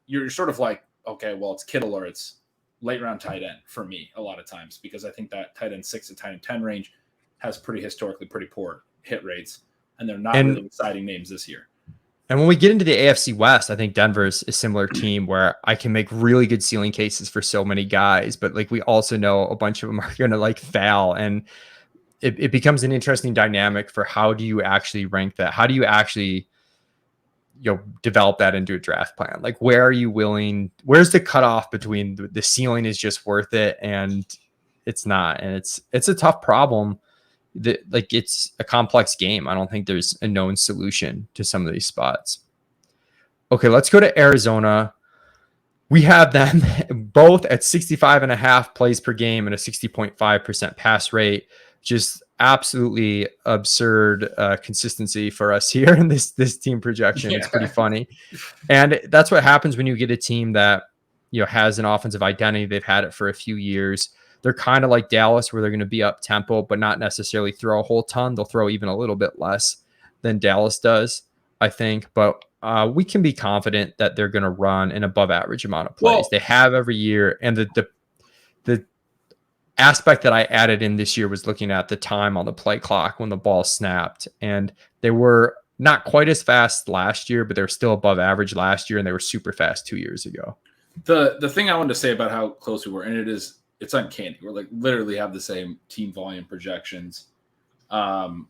You're sort of like, okay, well, it's Kittle or it's late round tight end for me a lot of times, because I think that tight end 6 to tight end 10 range has historically pretty poor hit rates. and they're not really exciting names this year.
And when we get into the AFC West, I think Denver's a similar team where I can make really good ceiling cases for so many guys, but like we also know a bunch of them are going to like fail, and it becomes an interesting dynamic for how do you actually rank that? How do you actually develop that into a draft plan? Like, where are you willing? Where's the cutoff between the ceiling is just worth it and it's not? And it's a tough problem. Like, it's a complex game. I don't think there's a known solution to some of these spots. Okay, let's go to Arizona. We have them both at 65.5 plays per game and a 60.5% pass rate. Just absolutely absurd consistency for us here in this team projection. It's pretty funny. And that's what happens when you get a team that has an offensive identity. They've had it for a few years. They're kind of like Dallas, where they're going to be up tempo, but not necessarily throw a whole ton. They'll throw even a little bit less than Dallas does, I think. But we can be confident that they're going to run an above average amount of plays. They have every year. And the aspect that I added in this year was looking at the time on the play clock when the ball snapped. And they were not quite as fast last year, but they were still above average last year. And they were super fast 2 years ago.
The thing I wanted to say about how close we were, and it's uncanny. We're like literally have the same team volume projections. And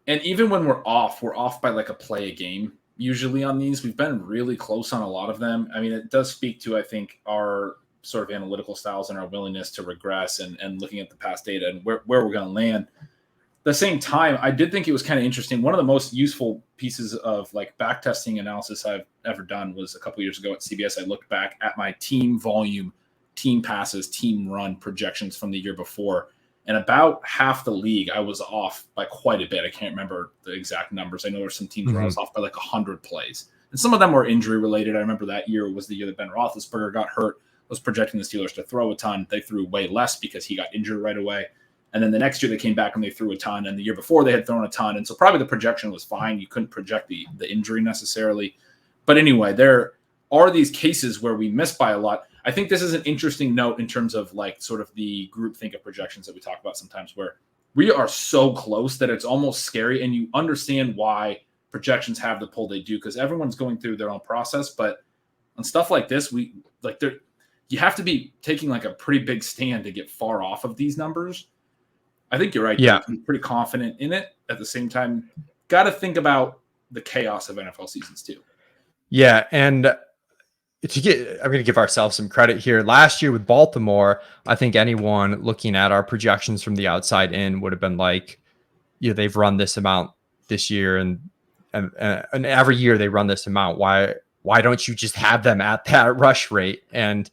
even when we're off by like a play a game. Usually on these, we've been really close on a lot of them. I mean, it does speak to, I think, our sort of analytical styles and our willingness to regress and looking at the past data and where we're going to land. At the same time, I did think it was kind of interesting. One of the most useful pieces of like back testing analysis I've ever done was a couple years ago at CBS. I looked back at my team volume, team passes, team run projections from the year before. And about half the league, I was off by quite a bit. I can't remember the exact numbers. I know there's some teams where I was off by like 100 plays. And some of them were injury related. I remember that year was the year that Ben Roethlisberger got hurt. Was projecting the Steelers to throw a ton. They threw way less because he got injured right away. And then the next year they came back and they threw a ton. And the year before they had thrown a ton. And so probably the projection was fine. You couldn't project the injury necessarily. But anyway, there are these cases where we miss by a lot. I think this is an interesting note in terms of like sort of the group think of projections that we talk about sometimes, where we are so close that it's almost scary. And you understand why projections have the pull they do, because everyone's going through their own process. But on stuff like this, you have to be taking like a pretty big stand to get far off of these numbers. I think you're right.
Yeah.
I'm pretty confident in it. At the same time, got to think about the chaos of NFL seasons too.
Yeah. And I'm going to give ourselves some credit here. Last year with Baltimore, I think anyone looking at our projections from the outside in would have been like, they've run this amount this year and every year they run this amount. Why don't you just have them at that rush rate? And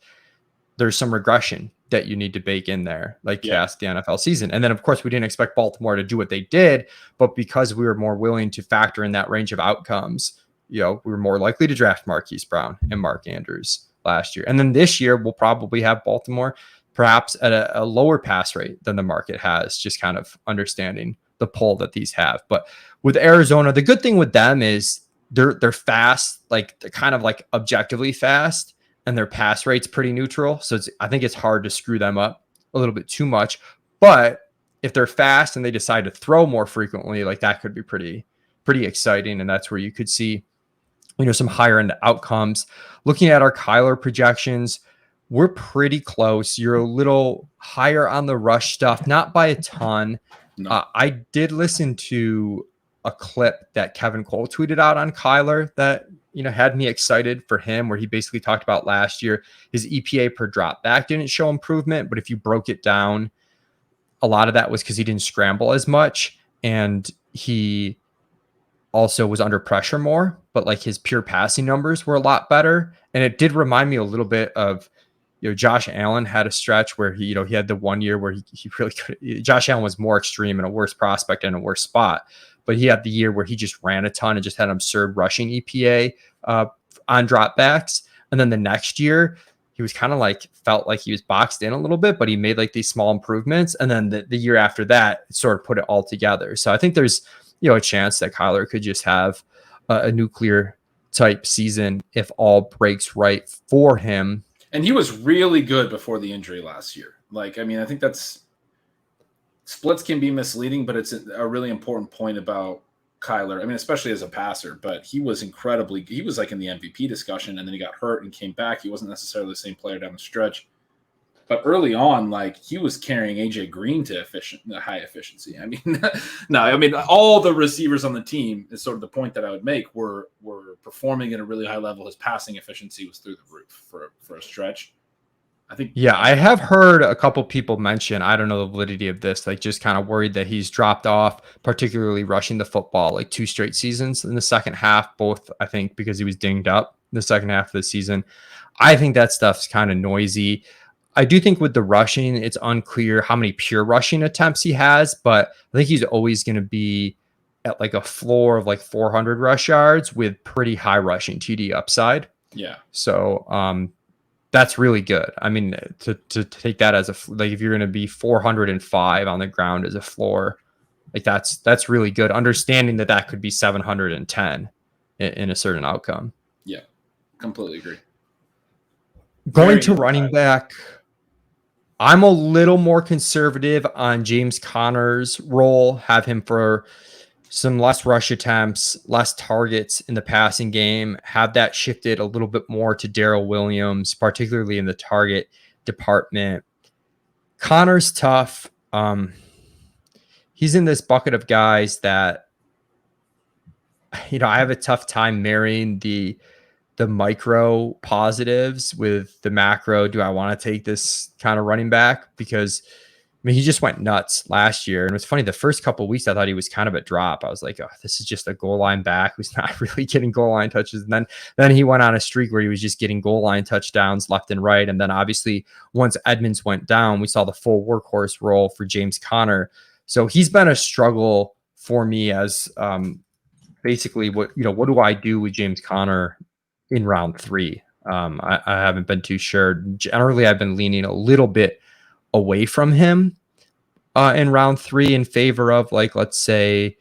there's some regression that you need to bake in there, like past the NFL season. And then, of course, we didn't expect Baltimore to do what they did, but because we were more willing to factor in that range of outcomes, we were more likely to draft Marquis Brown and Mark Andrews last year. And then this year, we'll probably have Baltimore perhaps at a lower pass rate than the market has, just kind of understanding the pull that these have. But with Arizona, the good thing with them is they're fast, like they're kind of like objectively fast, and their pass rate's pretty neutral. So I think it's hard to screw them up a little bit too much. But if they're fast and they decide to throw more frequently, like that could be pretty exciting. And that's where you could see, some higher end outcomes. Looking at our Kyler projections, we're pretty close. You're a little higher on the rush stuff, not by a ton. No. I did listen to a clip that Kevin Cole tweeted out on Kyler that, had me excited for him, where he basically talked about last year, his EPA per drop back didn't show improvement, but if you broke it down, a lot of that was because he didn't scramble as much. And he also was under pressure more, but like his pure passing numbers were a lot better. And it did remind me a little bit of, Josh Allen had a stretch where he had the 1 year where he really could. Josh Allen was more extreme and a worse prospect and a worse spot, but he had the year where he just ran a ton and just had an absurd rushing EPA on dropbacks. And then the next year, he was kind of like felt like he was boxed in a little bit, but he made like these small improvements. And then the year after that, it sort of put it all together. So I think there's a chance that Kyler could just have a nuclear type season if all breaks right for him.
And he was really good before the injury last year. I think splits can be misleading, but it's a really important point about Kyler. I mean, especially as a passer, but he was like in the MVP discussion, and then he got hurt and came back. He wasn't necessarily the same player down the stretch. But early on, like, he was carrying AJ Green to high efficiency. I mean, no, I mean, all the receivers on the team is sort of the point that I would make were performing at a really high level. His passing efficiency was through the roof for a stretch. I think.
Yeah, I have heard a couple people mention, I don't know the validity of this, like just kind of worried that he's dropped off, particularly rushing the football, like 2 straight seasons in the second half, both, I think, because he was dinged up in the second half of the season. I think that stuff's kind of noisy. I do think with the rushing, it's unclear how many pure rushing attempts he has, but I think he's always going to be at like a floor of like 400 rush yards with pretty high rushing TD upside.
Yeah.
So that's really good. I mean, to take that as like if you're going to be 405 on the ground as a floor, like that's really good. Understanding that could be 710 in a certain outcome.
Yeah, completely agree.
Going to running back. I'm a little more conservative on James Conner's role, have him for some less rush attempts, less targets in the passing game, have that shifted a little bit more to Darrell Williams, particularly in the target department. Conner's tough. He's in this bucket of guys that, I have a tough time marrying the micro positives with the macro. Do I want to take this kind of running back? Because I mean, he just went nuts last year. And it was funny, the first couple of weeks, I thought he was kind of a drop. I was like, oh, this is just a goal line back who's not really getting goal line touches. And then he went on a streak where he was just getting goal line touchdowns left and right. And then obviously once Edmonds went down, we saw the full workhorse role for James Conner. So he's been a struggle for me as basically what do I do with James Conner in round 3? I haven't been too sure. Generally, I've been leaning a little bit away from him in round 3 in favor of, like, let's say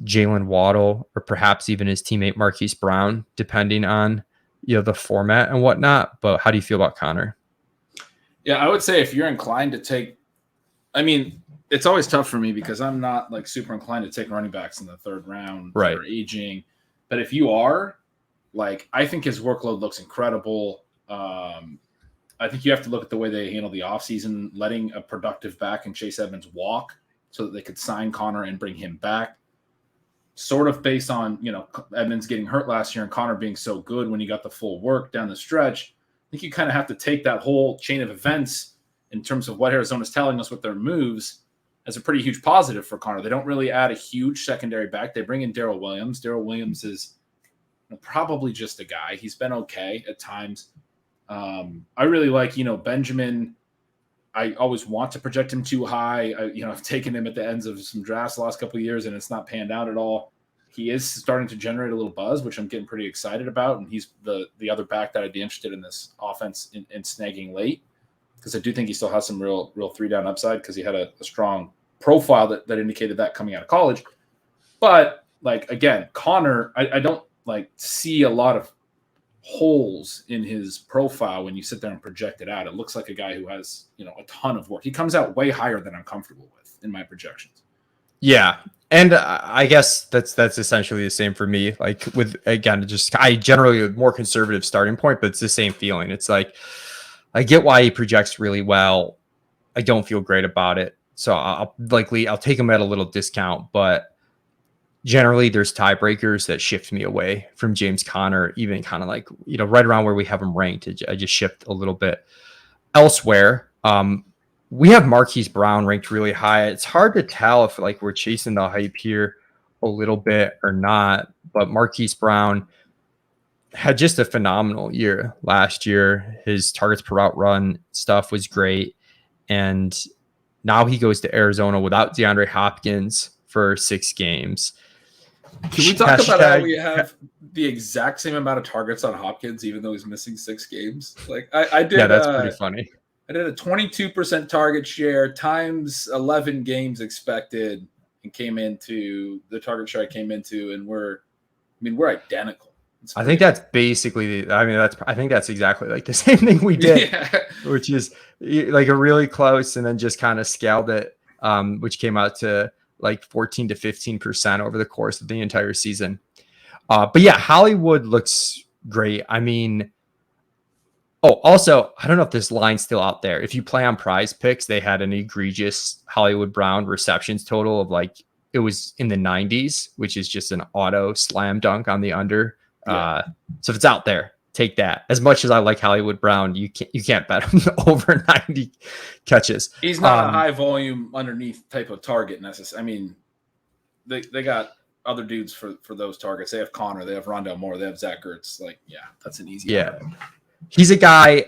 Jalen Waddle or perhaps even his teammate Marquis Brown, depending on the format and whatnot. But how do you feel about Conner?
Yeah, I would say if you're inclined to take, I mean, it's always tough for me because I'm not like super inclined to take running backs in the 3rd round
right,
or aging. But if you are, like, I think his workload looks incredible. I think you have to look at the way they handle the offseason, letting a productive back and Chase Edmonds walk so that they could sign Conner and bring him back. Sort of based on, Edmonds getting hurt last year and Conner being so good when he got the full work down the stretch. I think you kind of have to take that whole chain of events in terms of what Arizona's telling us with their moves as a pretty huge positive for Conner. They don't really add a huge secondary back. They bring in Darrell Williams. Darrell Williams is probably just a guy. He's been okay at times. I really like, Benjamin. I always want to project him too high. I've taken him at the ends of some drafts the last couple of years, and it's not panned out at all. He is starting to generate a little buzz, which I'm getting pretty excited about. And he's the other back that I'd be interested in this offense in snagging late, because I do think he still has some real 3-down upside because he had a strong profile that indicated that coming out of college. But, like, again, Conner, I don't see a lot of holes in his profile when you sit there and project it out. It looks like a guy who has, a ton of work. He comes out way higher than I'm comfortable with in my projections.
Yeah. And I guess that's essentially the same for me. Like, with, again, I generally a more conservative starting point, but it's the same feeling. It's like, I get why he projects really well. I don't feel great about it. So I'll take him at a little discount, but generally there's tiebreakers that shift me away from James Conner, even kind of like, right around where we have him ranked. I just shift a little bit elsewhere. We have Marquis Brown ranked really high. It's hard to tell if we're chasing the hype here a little bit or not, but Marquis Brown had just a phenomenal year last year. His targets per route run stuff was great. And now he goes to Arizona without DeAndre Hopkins for 6 games.
Can we talk about how we have the exact same amount of targets on Hopkins, even though he's missing 6 games? I did.
Yeah, that's pretty funny.
I did a 22% target share times 11 games expected, and came into the target share I came into, and we're identical.
I think that's basically I think that's exactly like the same thing we did, which is like a really close, and then just kind of scaled it, which came out to like 14 to 15% over the course of the entire season. But yeah, Hollywood looks great. I mean, also, I don't know if this line's still out there. If you play on Prize Picks, they had an egregious Hollywood Brown receptions total of like, it was in the 90s, which is just an auto slam dunk on the under. So if it's out there, take that. As much as I like Hollywood Brown, you can't bet him over 90 catches.
He's not a high volume underneath type of target necessarily. I mean, they got other dudes for those targets. They have Connor, they have Rondell Moore, they have Zack Ertz. Like, yeah, that's an easy one.
He's a guy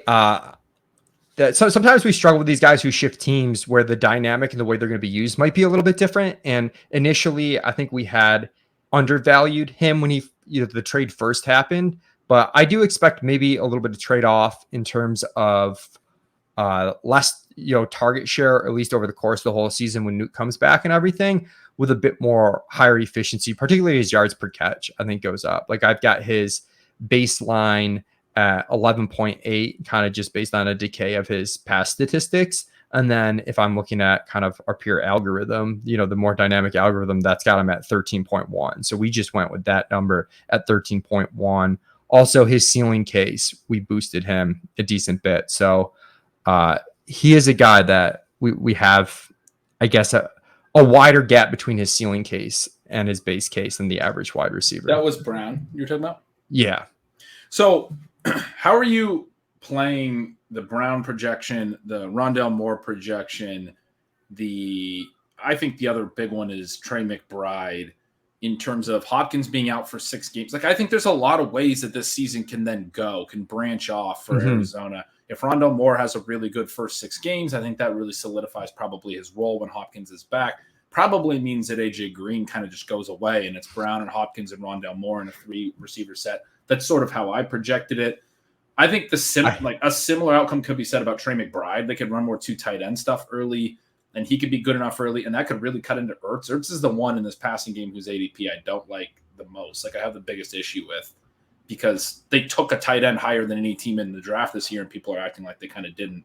that so sometimes we struggle with these guys who shift teams where the dynamic and the way they're going to be used might be a little bit different. And initially, I think we had undervalued him when the trade first happened. But I do expect maybe a little bit of trade off in terms of less target share, at least over the course of the whole season when Nuke comes back and everything, with a bit more higher efficiency, particularly his yards per catch, I think goes up. Like I've got his baseline at 11.8, kind of just based on a decay of his past statistics. And then if I'm looking at kind of our pure algorithm, the more dynamic algorithm, that's got him at 13.1. So we just went with that number at 13.1. Also, his ceiling case, we boosted him a decent bit. So he is a guy that we have, I guess, a wider gap between his ceiling case and his base case than the average wide receiver.
That was Brown you're talking about?
Yeah.
So how are you playing the Brown projection, the Rondell Moore projection? I think the other big one is Trey McBride in terms of Hopkins being out for 6 games. Like, I think there's a lot of ways that this season can branch off for Arizona. If Rondell Moore has a really good first 6 games, I think that really solidifies probably his role when Hopkins is back. Probably means that AJ Green kind of just goes away and it's Brown and Hopkins and Rondell Moore in a 3 receiver set. That's sort of how I projected it. I think a similar outcome could be said about Trey McBride. They could run more 2 tight end stuff early, and he could be good enough early, and that could really cut into Ertz. Ertz is the one in this passing game whose ADP I don't like the most. Like, I have the biggest issue with, because they took a tight end higher than any team in the draft this year, and people are acting like they kind of didn't.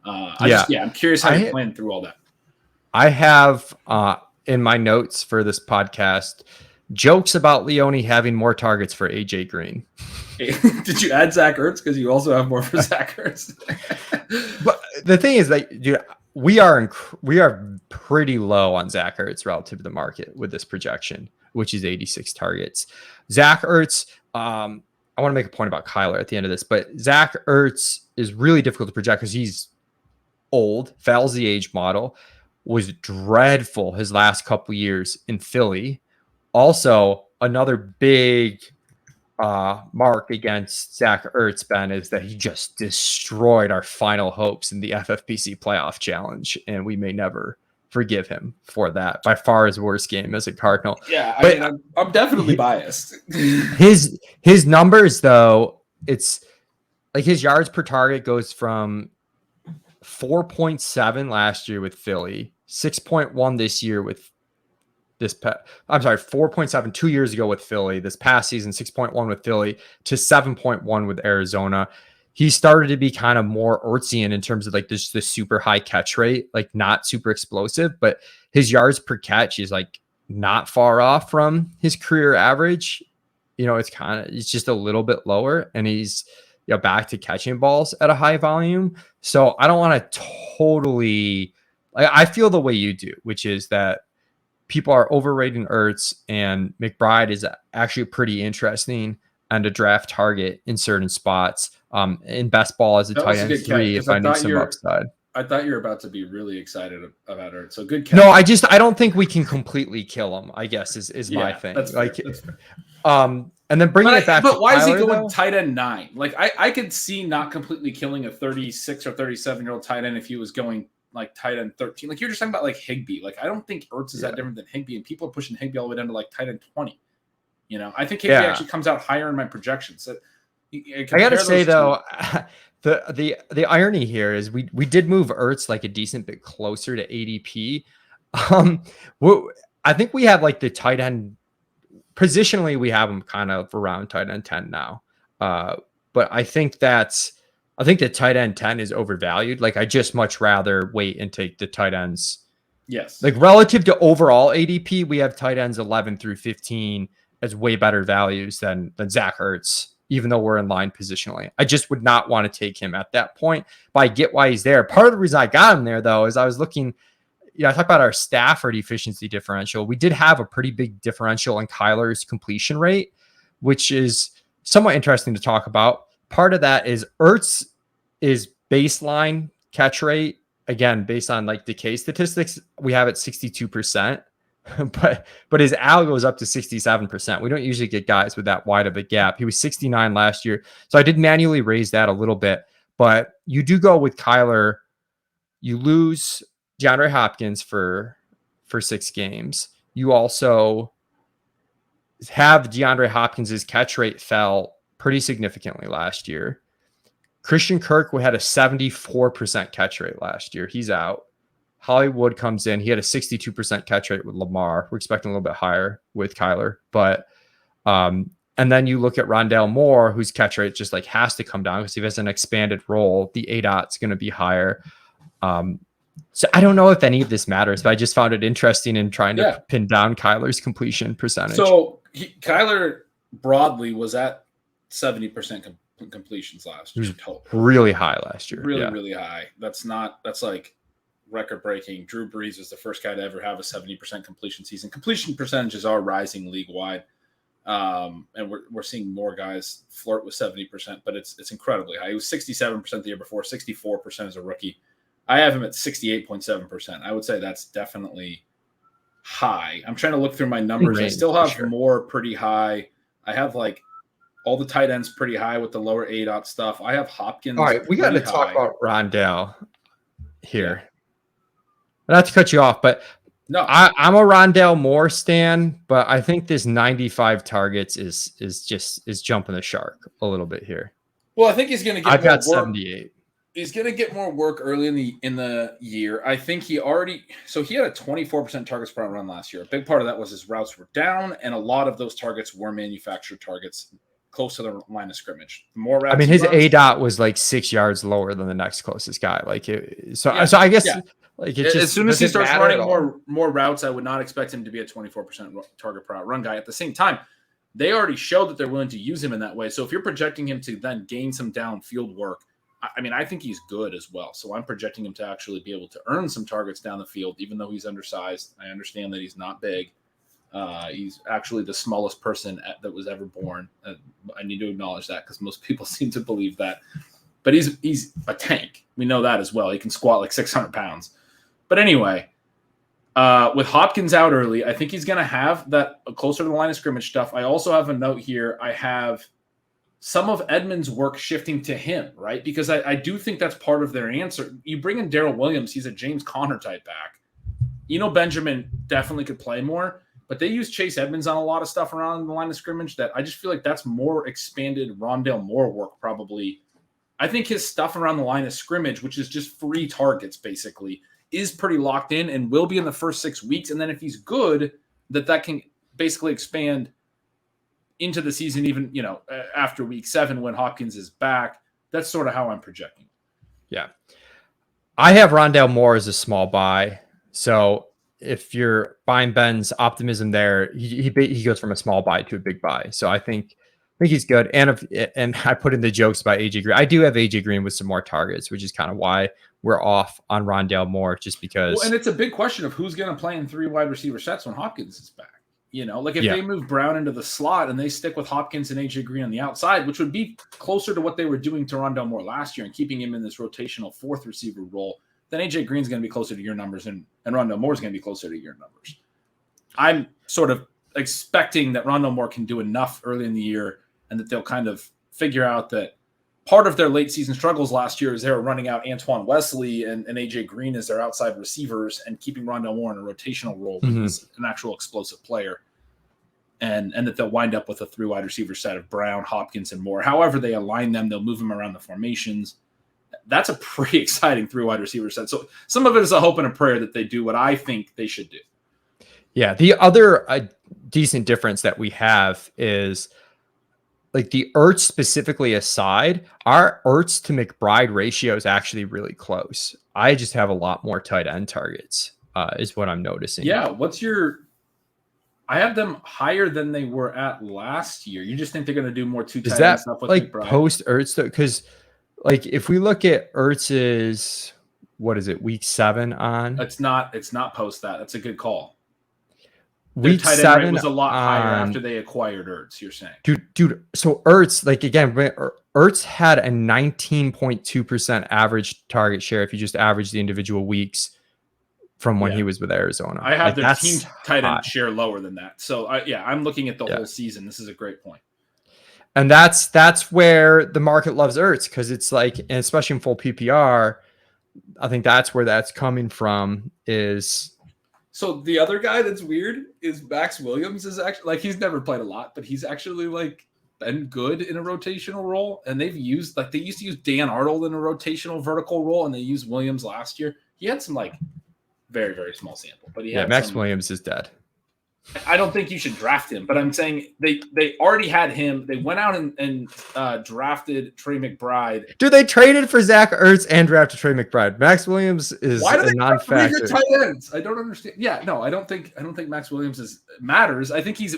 I'm curious how you plan through all that.
I have in my notes for this podcast jokes about Leone having more targets for AJ Green.
Did you add Zack Ertz because you also have more for Zack Ertz?
But the thing is that, dude, we are pretty low on Zack Ertz relative to the market with this projection, which is 86 targets. Zack Ertz, I want to make a point about Kyler at the end of this, but Zack Ertz is really difficult to project because he's old, fails the age model, was dreadful his last couple years in Philly. Also, another big mark against Zack Ertz, Ben, is that he just destroyed our final hopes in the FFPC playoff challenge, and we may never forgive him for that. By far his worst game as a Cardinal.
Yeah, I mean, I'm definitely biased.
His numbers, though, it's like his yards per target goes from 4.7 last year with Philly, 6.1 this year with 4.7 2 years ago with Philly, this past season, 6.1 with Philly, to 7.1 with Arizona. He started to be kind of more Ertzian in terms of like this super high catch rate, like not super explosive, but his yards per catch is like not far off from his career average. It's just a little bit lower, and he's back to catching balls at a high volume. So I don't want to totally, I feel the way you do, which is that people are overrating Ertz, and McBride is actually pretty interesting and a draft target in certain spots. In best ball as a tight end 3 if I need some upside.
I thought you were about to be really excited about Ertz. So good catch.
No, I don't think we can completely kill him, I guess is my thing.
That's fair.
And then bringing it back.
But why is he
Tyler,
going tight end 9? Like I could see not completely killing a 36 or 37-year-old tight end if he was going like tight end 13. Like you're just talking about like Higbee. Like I don't think Ertz is that different than Higbee, and people are pushing Higbee all the way down to like tight end 20. I think Higbee actually comes out higher in my projections. So
I gotta say though, the irony here is we did move Ertz like a decent bit closer to ADP. I think we have like the tight end positionally, we have him kind of around tight end 10 now. But I think the tight end 10 is overvalued. Like I just much rather wait and take the tight ends
Yes.
Like relative to overall ADP, we have tight ends 11 through 15 as way better values than Zack Ertz, even though we're in line positionally. I just would not want to take him at that point, but I get why he's there. Part of the reason I got him there, though, is I was looking, I talked about our Stafford efficiency differential. We did have a pretty big differential in Kyler's completion rate, which is somewhat interesting to talk about. Part of that is Ertz is baseline catch rate. Again, based on like decay statistics, we have it 62%, but his AL goes up to 67%. We don't usually get guys with that wide of a gap. He was 69 last year. So I did manually raise that a little bit, but you do go with Kyler. You lose DeAndre Hopkins for 6 games. You also have DeAndre Hopkins' catch rate fell pretty significantly last year. Christian Kirk had a 74% catch rate last year. He's out. Hollywood comes in. He had a 62% catch rate with Lamar. We're expecting a little bit higher with Kyler. But and then you look at Rondell Moore, whose catch rate just like has to come down because he has an expanded role. The ADOT's going to be higher. So I don't know if any of this matters, but I just found it interesting in trying to pin down Kyler's completion percentage.
So Kyler broadly was at 70% completions last year.
Really high last year.
Really high. That's like record breaking. Drew Brees was the first guy to ever have a 70% completion season. Completion percentages are rising league wide. And we're seeing more guys flirt with 70%, but it's incredibly high. He was 67% the year before, 64% as a rookie. I have him at 68.7%. I would say that's definitely high. I'm trying to look through my numbers. I still have more pretty high. I have like all the tight ends pretty high with the lower ADOT stuff. I have Hopkins.
All right, we got to talk about Rondell here. Not to cut you off, but no, I'm a Rondell Moore stan, but I think this 95 targets is jumping the shark a little bit here.
Well, I think he's going to get.
I've got 78.
He's going to get more work early in the year. I think he had a 24% targets per run last year. A big part of that was his routes were down, and a lot of those targets were manufactured targets close to the line of scrimmage. The more routes,
I mean, his ADOT was like 6 yards lower than the next closest guy. Like, so I guess like it just,
as soon as he starts running more routes, I would not expect him to be a 24% target per run guy. At the same time, they already showed that they're willing to use him in that way. So if you're projecting him to then gain some downfield work, I mean, I think he's good as well. So I'm projecting him to actually be able to earn some targets down the field, even though he's undersized. I understand that he's not big. He's actually the smallest person that was ever born. I need to acknowledge that because most people seem to believe that. But he's a tank. We know that as well. He can squat like 600 pounds. But anyway, with Hopkins out early, I think he's going to have that closer to the line of scrimmage stuff. I also have a note here. I have some of Edmonds' work shifting to him, right? Because I do think that's part of their answer. You bring in Darrell Williams, he's a James Conner type back. Benjamin definitely could play more, but they use Chase Edmonds on a lot of stuff around the line of scrimmage that I just feel like that's more expanded Rondell Moore work probably. I think his stuff around the line of scrimmage, which is just free targets basically, is pretty locked in and will be in the first 6 weeks. And then if he's good, that can basically expand into the season, even, after week 7 when Hopkins is back. That's sort of how I'm projecting.
Yeah. I have Rondell Moore as a small buy. So if you're buying Ben's optimism there, he goes from a small buy to a big buy. So I think he's good. And I put in the jokes about AJ Green. I do have AJ Green with some more targets, which is kind of why we're off on Rondell Moore, just because.
Well, and it's a big question of who's going to play in 3 wide receiver sets when Hopkins is back. Like if they move Brown into the slot and they stick with Hopkins and AJ Green on the outside, which would be closer to what they were doing to Rondell Moore last year and keeping him in this rotational 4th receiver role, then AJ Green's going to be closer to your numbers and Rondell Moore's going to be closer to your numbers. I'm sort of expecting that Rondell Moore can do enough early in the year and that they'll kind of figure out that part of their late season struggles last year is they were running out Antoine Wesley and AJ Green as their outside receivers and keeping Rondell Moore in a rotational role as an actual explosive player. And that they'll wind up with a 3 wide receiver set of Brown, Hopkins, and Moore. However they align them, they'll move them around the formations. That's a pretty exciting 3 wide receiver set. So some of it is a hope and a prayer that they do what I think they should do.
Yeah. The other decent difference that we have is like the Ertz specifically aside, our Ertz to McBride ratio is actually really close. I just have a lot more tight end targets is what I'm noticing.
Yeah. I have them higher than they were at last year. You just think they're going to do more two tight end stuff with
like
McBride?
Post Ertz though? Because like if we look at Ertz's, what is it, week 7 on?
It's not post that. That's a good call.
Week
tight end
7
rate was a lot higher after they acquired Ertz, you're saying.
Dude, so Ertz, like again, Ertz had a 19.2% average target share if you just average the individual weeks from when he was with Arizona.
I have their team tight end share lower than that. So I'm looking at the whole season. This is a great point.
And that's where the market loves Ertz, because it's like, and especially in full PPR, I think that's where that's coming from is.
So the other guy that's weird is Max Williams. Is actually like, he's never played a lot, but he's actually like been good in a rotational role. And they used to use Dan Arnold in a rotational vertical role, and they used Williams last year. He had some like very, very small sample, but he had
Max Williams is dead.
I don't think you should draft him, but I'm saying they already had him. They went out and drafted Trey McBride.
Dude, they traded for Zack Ertz and drafted Trey McBride. Max Williams is
a
non-factor.
Good tight ends? I don't understand. Yeah, no, I don't think Max Williams matters. I think he's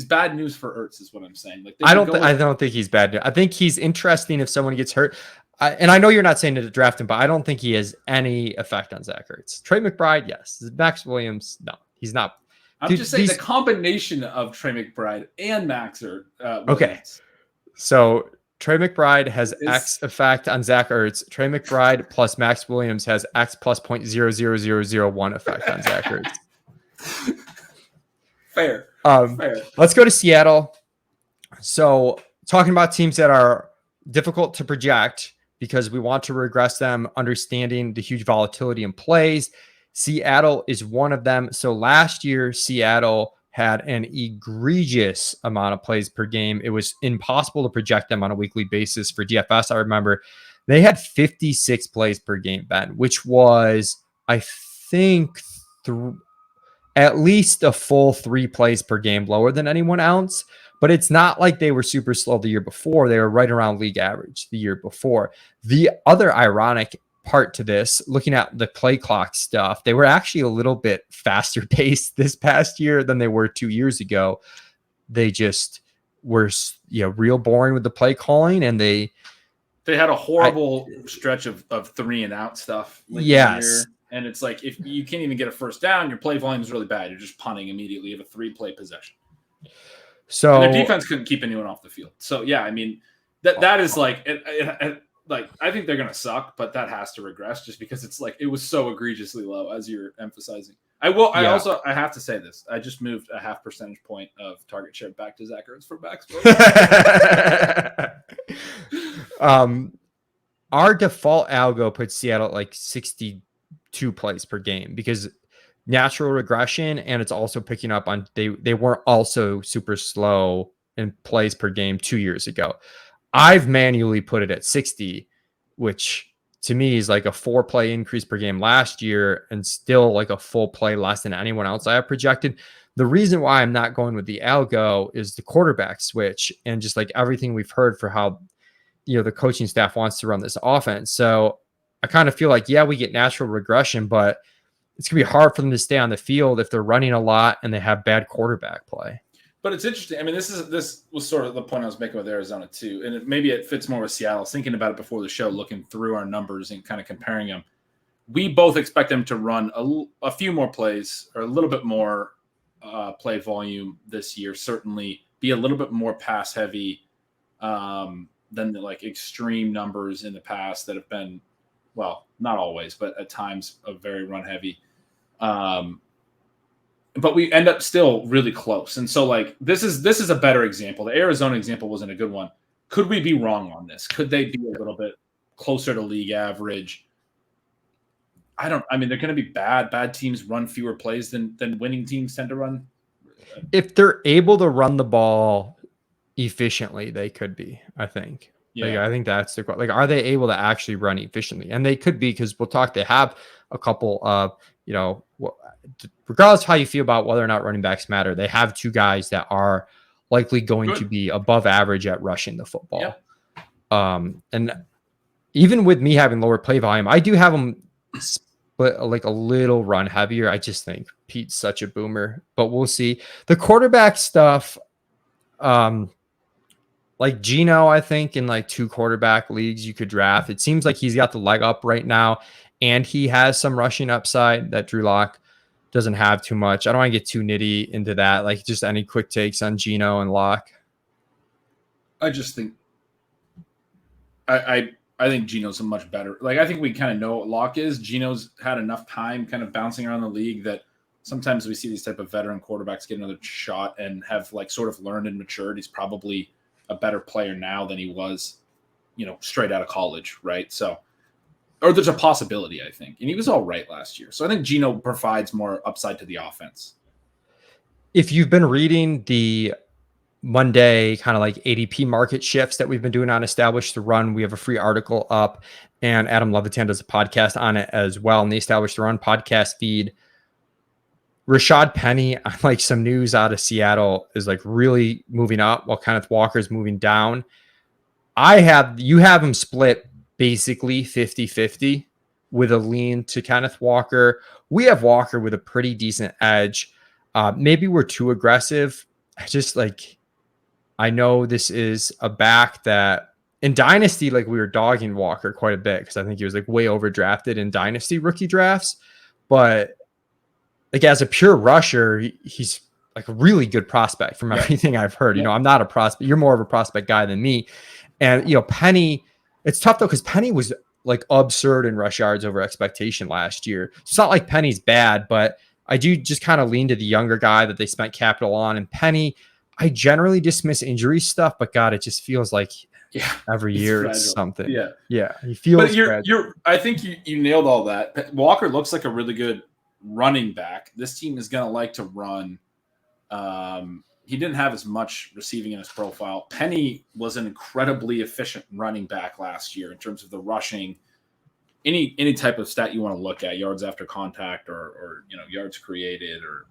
bad news for Ertz, is what I'm saying. Like
I don't think he's bad news. I think he's interesting if someone gets hurt. And I know you're not saying to draft him, but I don't think he has any effect on Zack Ertz. Trey McBride, yes. Max Williams, no, he's not.
I'm just saying the combination of Trey McBride and Max are
okay. So Trey McBride has X effect on Zack Ertz. Trey McBride plus Max Williams has X plus 0.00001 effect on Zack Ertz.
Fair.
Fair. Let's go to Seattle. So talking about teams that are difficult to project because we want to regress them, understanding the huge volatility in plays. Seattle is one of them. So last year, Seattle had an egregious amount of plays per game. It was impossible to project them on a weekly basis for DFS. I remember they had 56 plays per game, Ben, which was, I think, at least a full 3 plays per game lower than anyone else. But it's not like they were super slow the year before. They were right around league average the year before. The other ironic part to this, looking at the play clock stuff, they were actually a little bit faster paced this past year than they were 2 years ago. They just were, real boring with the play calling, and they
had a horrible stretch of 3 and out stuff.
Yes.
And it's like, if you can't even get a first down, your play volume is really bad. You're just punting immediately. You have a 3-play possession.
So
and their defense couldn't keep anyone off the field. So yeah, I mean, that is like, like, I think they're going to suck, but that has to regress just because it's like, it was so egregiously low, as you're emphasizing. I have to say this. I just moved a 0.5 percentage point of target share back to Zack Ertz for backs.
Our default algo puts Seattle at like 62 plays per game because natural regression, and it's also picking up on they weren't also super slow in plays per game 2 years ago. I've manually put it at 60, which to me is like a 4-play increase per game last year and still like a full play less than anyone else I have projected. The reason why I'm not going with the algo is the quarterback switch and just like everything we've heard for how, the coaching staff wants to run this offense. So I kind of feel like, we get natural regression, but it's going to be hard for them to stay on the field if they're running a lot and they have bad quarterback play.
But it's interesting. I mean, this was sort of the point I was making with Arizona too, and maybe it fits more with Seattle. I was thinking about it before the show, looking through our numbers and kind of comparing them. We both expect them to run a few more plays or a little bit more play volume this year. Certainly, be a little bit more pass heavy than the like extreme numbers in the past that have been, well, not always, but at times very run heavy. But we end up still really close. And so like, this is a better example. The Arizona example wasn't a good one. Could we be wrong on this? Could they be a little bit closer to league average? They're going to be bad teams run fewer plays than winning teams tend to run.
If they're able to run the ball efficiently, they could be, I think. Yeah. Like, I think that's the question. Like, are they able to actually run efficiently? And they could be, because they have a couple of, regardless of how you feel about whether or not running backs matter, they have 2 guys that are likely going to be above average at rushing the football. Yeah. And even with me having lower play volume, I do have them but like a little run heavier. I just think Pete's such a boomer, but we'll see. The quarterback stuff, like Geno, I think in like 2 quarterback leagues you could draft. It seems like he's got the leg up right now, and he has some rushing upside that Drew Lock doesn't have too much. I don't want to get too nitty into that. Like just any quick takes on Geno and Lock.
I just think I think Geno's a much better. Like I think we kind of know what Lock is. Geno's had enough time kind of bouncing around the league that sometimes we see these type of veteran quarterbacks get another shot and have like sort of learned and matured. He's probably a better player now than he was, straight out of college, right? So, or there's a possibility, I think. And he was all right last year. So I think Geno provides more upside to the offense.
If you've been reading the Monday kind of like ADP market shifts that we've been doing on Establish the Run, we have a free article up, and Adam Levitan does a podcast on it as well in the Establish the Run podcast feed. Rashad Penny, on like some news out of Seattle, is like really moving up while Kenneth Walker is moving down. You have him split basically 50-50 with a lean to Kenneth Walker. We have Walker with a pretty decent edge. Maybe we're too aggressive. I know this is a back that in Dynasty, like we were dogging Walker quite a bit because I think he was like way overdrafted in Dynasty rookie drafts. But like as a pure rusher, he's like a really good prospect from everything I've heard. I'm not a prospect. You're more of a prospect guy than me. And, Penny, it's tough though because Penny was like absurd in rush yards over expectation last year. It's not like Penny's bad, but I do just kind of lean to the younger guy that they spent capital on. And Penny, I generally dismiss injury stuff, but God, it just feels like every year it's something. Yeah. He feels.
But I think you nailed all that. Walker looks like a really good running back. This team is going to like to run. He didn't have as much receiving in his profile. Penny was an incredibly efficient running back last year in terms of the rushing. Any type of stat you want to look at, yards after contact or yards created or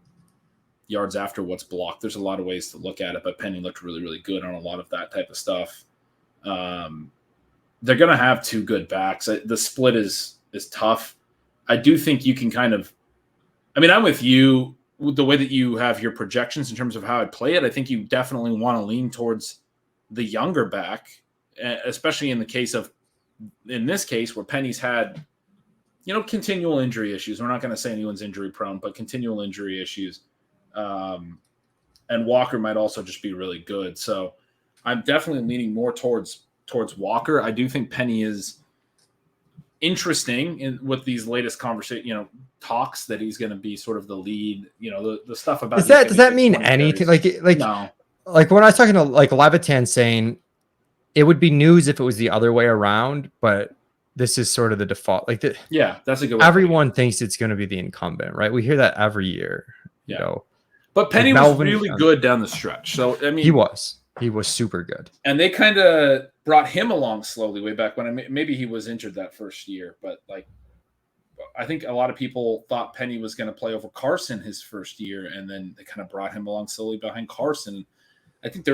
yards after what's blocked. There's a lot of ways to look at it, but Penny looked really, really good on a lot of that type of stuff. They're going to have 2 good backs. The split is tough. I do think you can I'm with you with the way that you have your projections in terms of how I'd play it. I think you definitely want to lean towards the younger back, especially in this case where Penny's had, continual injury issues. We're not going to say anyone's injury prone, but continual injury issues. And Walker might also just be really good. So I'm definitely leaning more towards Walker. I do think Penny is interesting with these latest talks that he's going to be sort of the lead, the stuff about.
Does that mean anything? No. Like when I was talking to like Levitan saying it would be news if it was the other way around, but this is sort of the default. That's
a good way.
Everyone thinks it's going to be the incumbent, right? We hear that every year.
But Penny was really good down the stretch. So
he was super good.
And they kind of brought him along slowly way back when maybe he was injured that first year, but I think a lot of people thought Penny was going to play over Carson his first year, and then they kind of brought him along slowly behind Carson. I think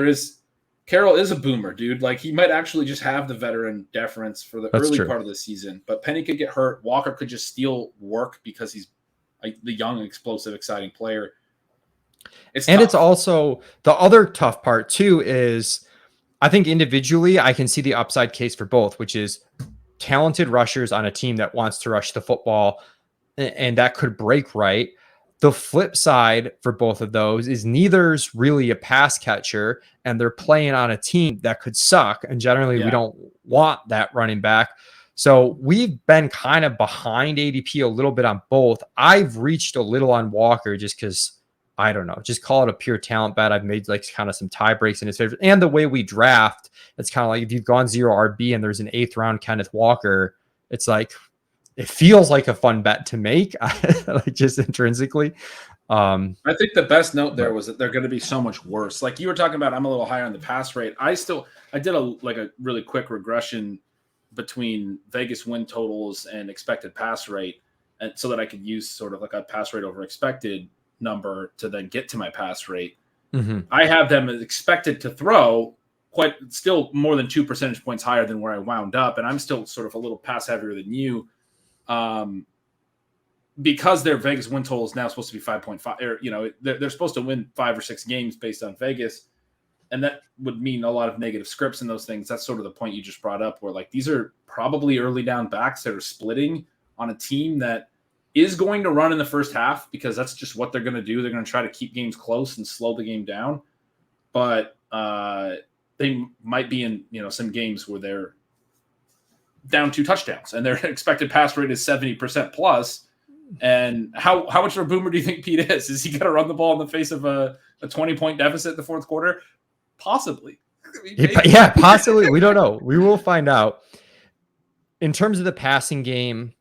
Carroll is a boomer, dude. Like he might actually just have the veteran deference for the early part of the season, but Penny could get hurt. Walker could just steal work because he's like the young, explosive, exciting player. It's
also the other tough part too is I think individually I can see the upside case for both, which is talented rushers on a team that wants to rush the football, and that could break right. The flip side for both of those is neither's really a pass catcher, and they're playing on a team that could suck. And generally we don't want that running back. So we've been kind of behind ADP a little bit on both. I've reached a little on Walker just because I don't know, just call it a pure talent bet. I've made like kind of some tie breaks in his favor. And the way we draft, it's kind of like if you've gone 0 RB and there's an 8th round Kenneth Walker, it's like, it feels like a fun bet to make, like just intrinsically.
I think the best note there was that they're going to be so much worse. Like you were talking about, I'm a little higher on the pass rate. I did a really quick regression between Vegas win totals and expected pass rate, and so that I could use sort of like a pass rate over expected number to then get to my pass rate.
Mm-hmm.
I have them as expected to throw still more than 2 percentage points higher than where I wound up. And I'm still sort of a little pass heavier than you. because their Vegas win total is now supposed to be 5.5, or they're supposed to win 5 or 6 games based on Vegas, and that would mean a lot of negative scripts and those things. That's sort of the point you just brought up, where like these are probably early down backs that are splitting on a team that is going to run in the first half, because that's just what they're going to do. They're going to try to keep games close and slow the game down, but they might be in some games where they're down 2 touchdowns and their expected pass rate is 70% plus. And how much of a boomer do you think Pete is? Is he going to run the ball in the face of a 20-point deficit in the fourth quarter? Possibly.
Yeah, possibly. We don't know. We will find out. In terms of the passing game,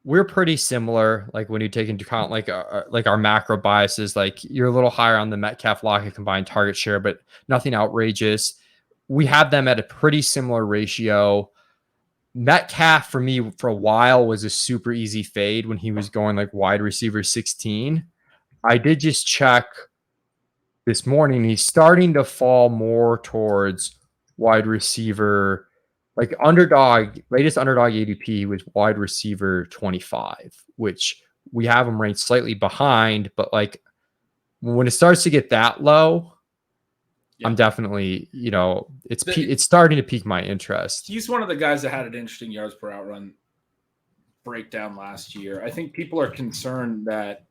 we're pretty similar. Like when you take into account like our macro biases, like you're a little higher on the Metcalf Lockett combined target share, but nothing outrageous. We have them at a pretty similar ratio. Metcalf for me for a while was a super easy fade when he was going like wide receiver 16. I did just check this morning. He's starting to fall more towards wide receiver, like latest underdog ADP was wide receiver 25, which we have him ranked slightly behind, but like when it starts to get that low, yeah. I'm definitely, it's starting to pique my interest.
He's one of the guys that had an interesting yards per outrun breakdown last year. I think people are concerned that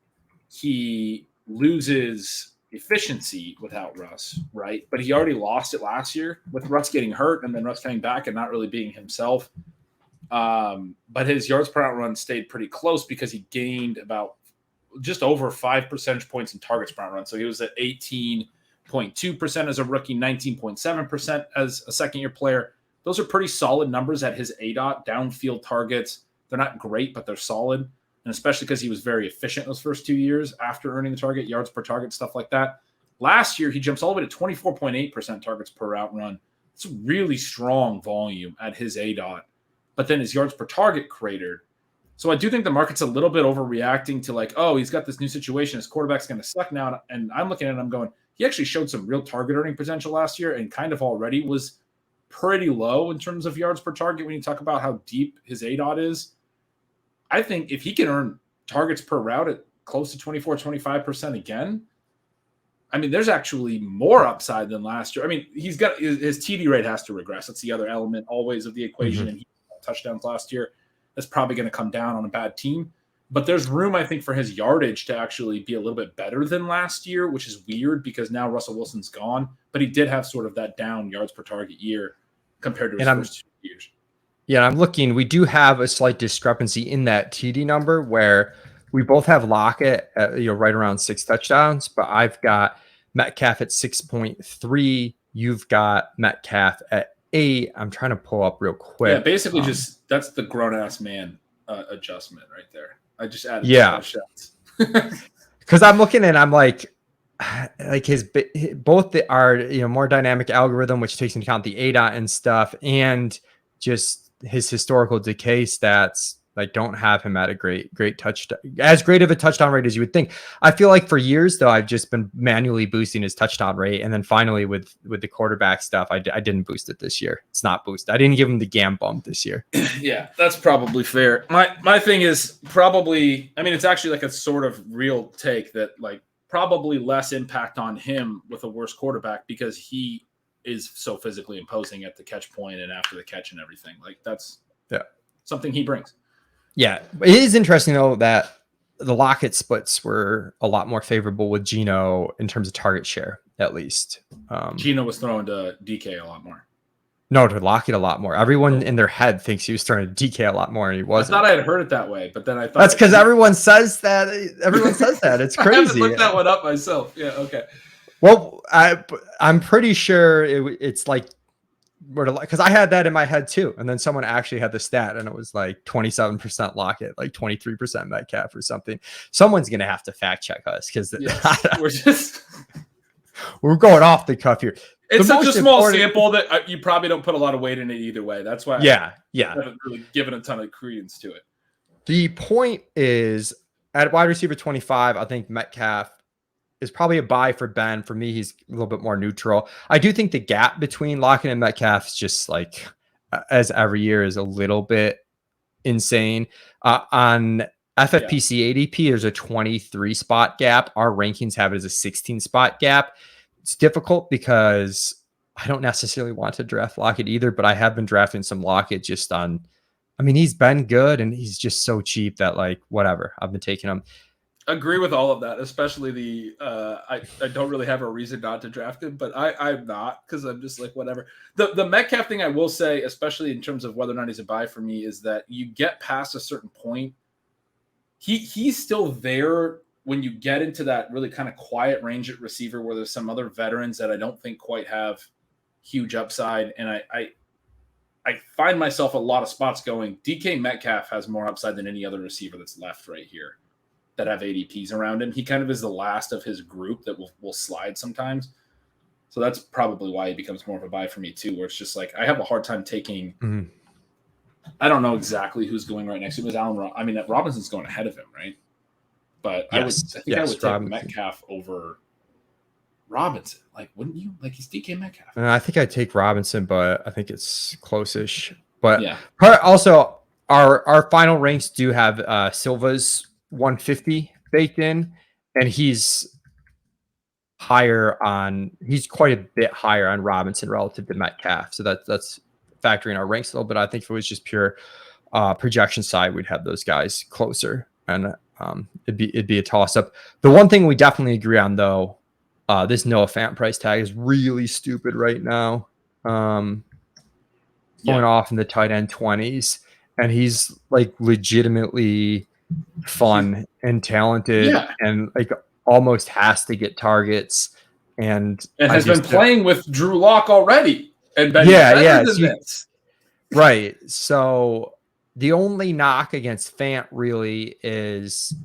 he loses efficiency without Russ, right? But he already lost it last year with Russ getting hurt and then Russ coming back and not really being himself. But his yards per outrun stayed pretty close because he gained about just over 5 percentage points in targets per outrun. So he was at 18.2% as a rookie, 19.7% as a second-year player. Those are pretty solid numbers at his ADOT, downfield targets. They're not great, but they're solid, and especially because he was very efficient those first 2 years after earning the target, yards per target, stuff like that. Last year, he jumps all the way to 24.8% targets per route run. It's really strong volume at his ADOT, but then his yards per target cratered. So I do think the market's a little bit overreacting to like, oh, he's got this new situation. His quarterback's going to suck now. And I'm looking at it and I'm going, he actually showed some real target earning potential last year and kind of already was pretty low in terms of yards per target when you talk about how deep his ADOT is. I think if he can earn targets per route at close to 24, 25% again, I mean, there's actually more upside than last year. I mean, he's got his TD rate has to regress. That's the other element always of the equation. Mm-hmm. And he had touchdowns last year. That's probably going to come down on a bad team. But there's room, I think, for his yardage to actually be a little bit better than last year, which is weird because now Russell Wilson's gone. But he did have sort of that down yards per target year compared to his first 2 years.
Yeah, I'm looking. We do have a slight discrepancy in that TD number where we both have Lockett at, right around 6 touchdowns, but I've got Metcalf at 6.3. You've got Metcalf at 8. I'm trying to pull up real quick.
Yeah, basically just that's the grown-ass man adjustment right there. I just added
shots. Because I'm looking and I'm like his both are more dynamic algorithm, which takes into account the ADOT and stuff, and just his historical decay stats like don't have him at a great touchdown, as great of a touchdown rate as you would think. I feel like for years though, I've just been manually boosting his touchdown rate, and then finally with the quarterback stuff, I didn't boost it this year. It's not boosted. I didn't give him the GAM bump this year.
Yeah, that's probably fair. My thing is probably, I mean, it's actually like a sort of real take that like probably less impact on him with a worse quarterback because he is so physically imposing at the catch point and after the catch and everything. Like that's something he brings.
Yeah. It is interesting though that the Lockett splits were a lot more favorable with Geno in terms of target share, at least.
Geno was throwing to DK a lot more.
No, to Lockett a lot more. Everyone in their head thinks he was throwing to DK a lot more, and he wasn't.
I thought I had heard it that way, but then I thought
that's because everyone says that. Everyone says that. It's crazy.
I haven't looked that one up myself. Yeah. Okay.
Well, I'm pretty sure it's like because I had that in my head too, and then someone actually had the stat, and it was like 27% Lockett, like 23% Metcalf or something. Someone's gonna have to fact check us because we're going off the cuff here.
It's such a small sample that you probably don't put a lot of weight in it either way. That's why I haven't really given a ton of credence to it.
The point is at wide receiver 25, I think Metcalf is probably a buy for Ben. For me, he's a little bit more neutral. I do think the gap between Lockett and Metcalf is just like, as every year, is a little bit insane. On FFPC ADP, there's a 23 spot gap. Our rankings have it as a 16 spot gap. It's difficult because I don't necessarily want to draft Lockett either, but I have been drafting some Lockett just on, I mean, he's been good and he's just so cheap that like, whatever, I've been taking him.
Agree with all of that, especially the I don't really have a reason not to draft him, but I'm not, because I'm just like, whatever. The Metcalf thing I will say, especially in terms of whether or not he's a buy for me, is that you get past a certain point, he's still there when you get into that really kind of quiet range at receiver where there's some other veterans that I don't think quite have huge upside. And I find myself a lot of spots going, DK Metcalf has more upside than any other receiver that's left right here that have ADPs around him. He kind of is the last of his group that will slide sometimes. So that's probably why he becomes more of a buy for me too, where it's just like, I have a hard time taking, I don't know exactly who's going right next to him. Is Allen? I mean, Robinson's going ahead of him, right? But I would take Metcalf over Robinson. Like, wouldn't you? Like, he's DK Metcalf.
I think I'd take Robinson, but I think it's close-ish. But
yeah.
Also, our final ranks do have Silva's 150 baked in, and he's quite a bit higher on Robinson relative to Metcalf. So that's factoring our ranks a little bit. I think if it was just pure projection side, we'd have those guys closer, and it'd be a toss up. The one thing we definitely agree on, though, this Noah Fant price tag is really stupid right now. Going off in the tight end 20s, and he's like legitimately fun and talented, and like almost has to get targets, and
has been playing with Drew Lock already. And
right. So the only knock against Fant really is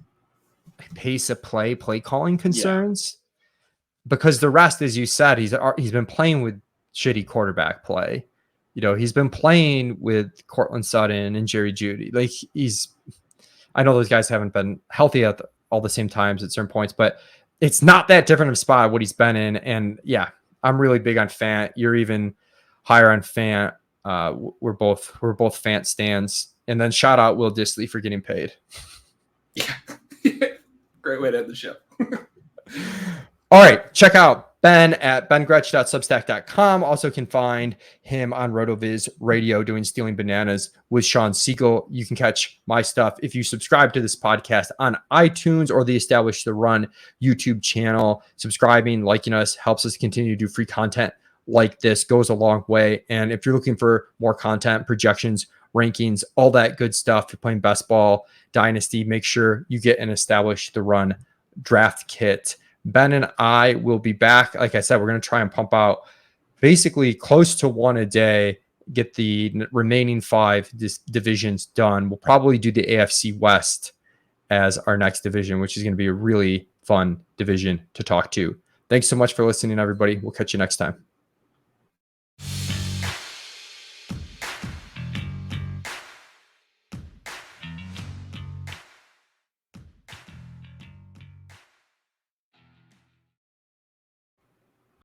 pace of play calling concerns, because the rest, as you said, he's been playing with shitty quarterback play. You know, he's been playing with Cortland Sutton and Jerry Jeudy. Like, I know those guys haven't been healthy at all the same times at certain points, but it's not that different of a spot what he's been in. And yeah, I'm really big on Fant. You're even higher on Fant. We're both Fant stands. And then shout out Will Dissly for getting paid.
Yeah. Great way to end the show.
All right. Check out Ben at bengretch.substack.com. Also can find him on RotoViz Radio doing Stealing Bananas with Sean Siegel. You can catch my stuff if you subscribe to this podcast on iTunes or the Establish the Run YouTube channel. Subscribing, liking us helps us continue to do free content like this, goes a long way. And if you're looking for more content, projections, rankings, all that good stuff, if you're playing best ball, Dynasty, make sure you get an Establish the Run draft kit. Ben and I will be back. Like I said, we're going to try and pump out basically close to one a day, get the remaining 5 divisions done. We'll probably do the AFC West as our next division, which is going to be a really fun division to talk to. Thanks so much for listening, everybody. We'll catch you next time.